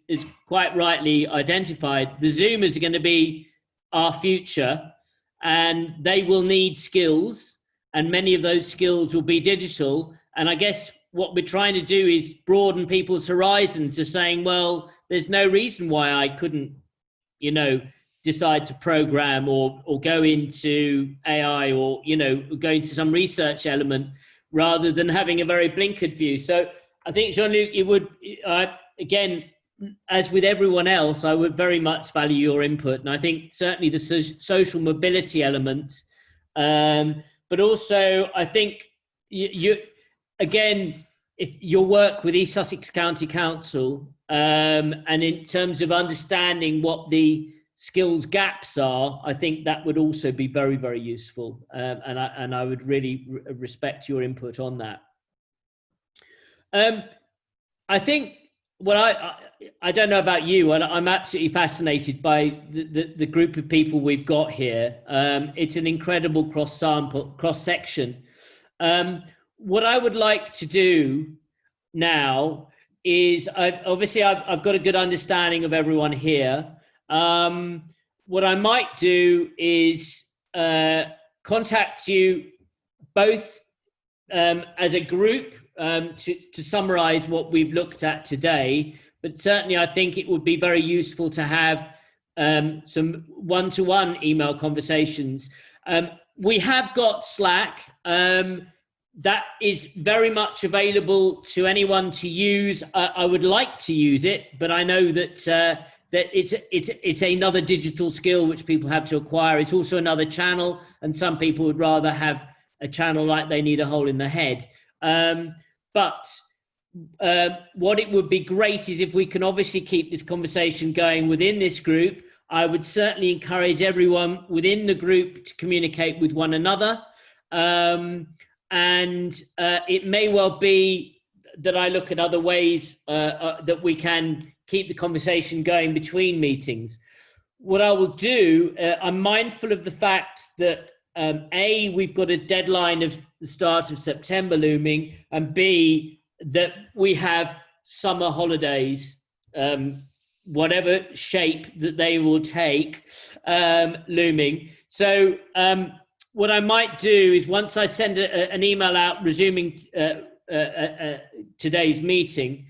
quite rightly identified, the Zoomers are going to be our future, and they will need skills, and many of those skills will be digital. And I guess what we're trying to do is broaden people's horizons to saying, well, there's no reason why I couldn't, decide to program or go into AI or, go into some research element rather than having a very blinkered view. So I think, Jean-Luc, it would, again, as with everyone else, I would very much value your input. And I think certainly the social mobility element, but also I think you again, if your work with East Sussex County Council, and in terms of understanding what the skills gaps are, I think that would also be very, very useful. And I would really respect your input on that. I think, well, I don't know about you, and I'm absolutely fascinated by the group of people we've got here. It's an incredible cross-section. What I would like to do now is, I've got a good understanding of everyone here. What I might do is contact you both as a group to summarize what we've looked at today, but certainly I think it would be very useful to have some one-to-one email conversations. We have got Slack. That is very much available to anyone to use. I would like to use it, but I know that it's another digital skill which people have to acquire. It's also another channel, and some people would rather have a channel like they need a hole in the head. But what it would be great is if we can obviously keep this conversation going within this group. I would certainly encourage everyone within the group to communicate with one another. And it may well be that I look at other ways that we can keep the conversation going between meetings. What I will do, I'm mindful of the fact that A, we've got a deadline of the start of September looming, and B, that we have summer holidays, whatever shape that they will take, looming. So what I might do is, once I send an email out resuming today's meeting,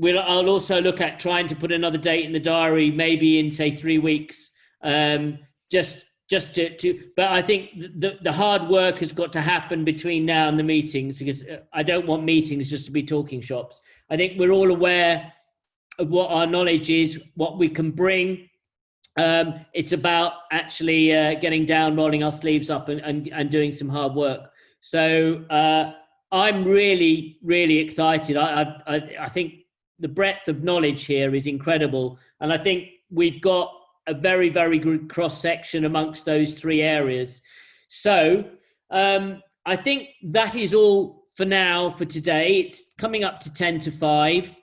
I'll also look at trying to put another date in the diary, maybe in, say, 3 weeks, just to, but I think the hard work has got to happen between now and the meetings, because I don't want meetings just to be talking shops. I think we're all aware of what our knowledge is, what we can bring. It's about actually getting down, rolling our sleeves up and doing some hard work. So I'm really, really excited. I think the breadth of knowledge here is incredible. And I think we've got a very, very good cross-section amongst those three areas. So I think that is all for now, for today. It's coming up to 10 to 5.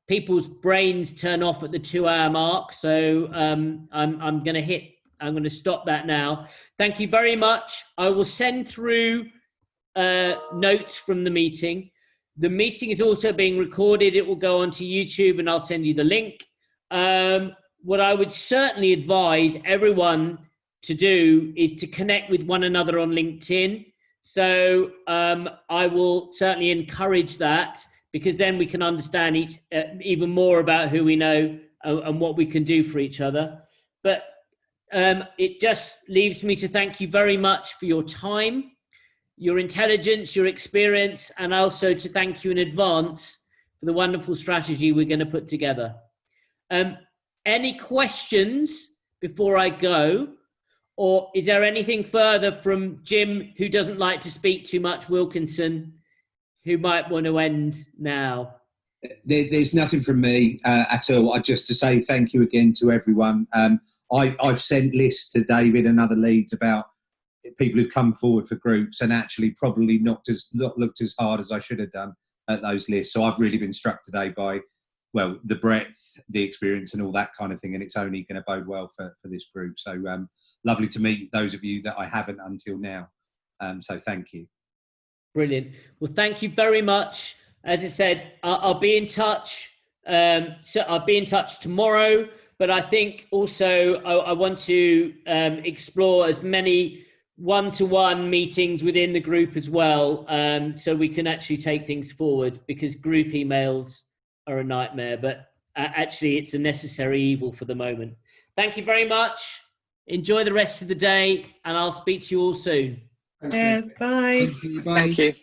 People's brains turn off at the 2-hour mark. So I'm going to stop that now. Thank you very much. I will send through notes from the meeting. The meeting is also being recorded. It will go onto YouTube, and I'll send you the link. What I would certainly advise everyone to do is to connect with one another on LinkedIn. So I will certainly encourage that, because then we can understand even more about who we know and what we can do for each other. But it just leaves me to thank you very much for your time, your intelligence, your experience, and also to thank you in advance for the wonderful strategy we're going to put together. Any questions before I go? Or is there anything further from Jim, who doesn't like to speak too much, Wilkinson, who might want to end now? There's nothing from me at all. Just to say thank you again to everyone. I've sent lists to David and other leads about people who've come forward for groups and actually probably not looked as hard as I should have done at those lists. So I've really been struck today by well, the breadth, the experience and all that kind of thing. And it's only going to bode well for this group. So lovely to meet those of you that I haven't until now. So thank you. Brilliant. Well, thank you very much. As I said, I'll be in touch. So I'll be in touch tomorrow, but I think also I want to explore as many one-to-one meetings within the group as well, so we can actually take things forward, because group emails are a nightmare, but actually it's a necessary evil for the moment. Thank you very much. Enjoy the rest of the day, and I'll speak to you all soon. Cheers. Bye. Thank you.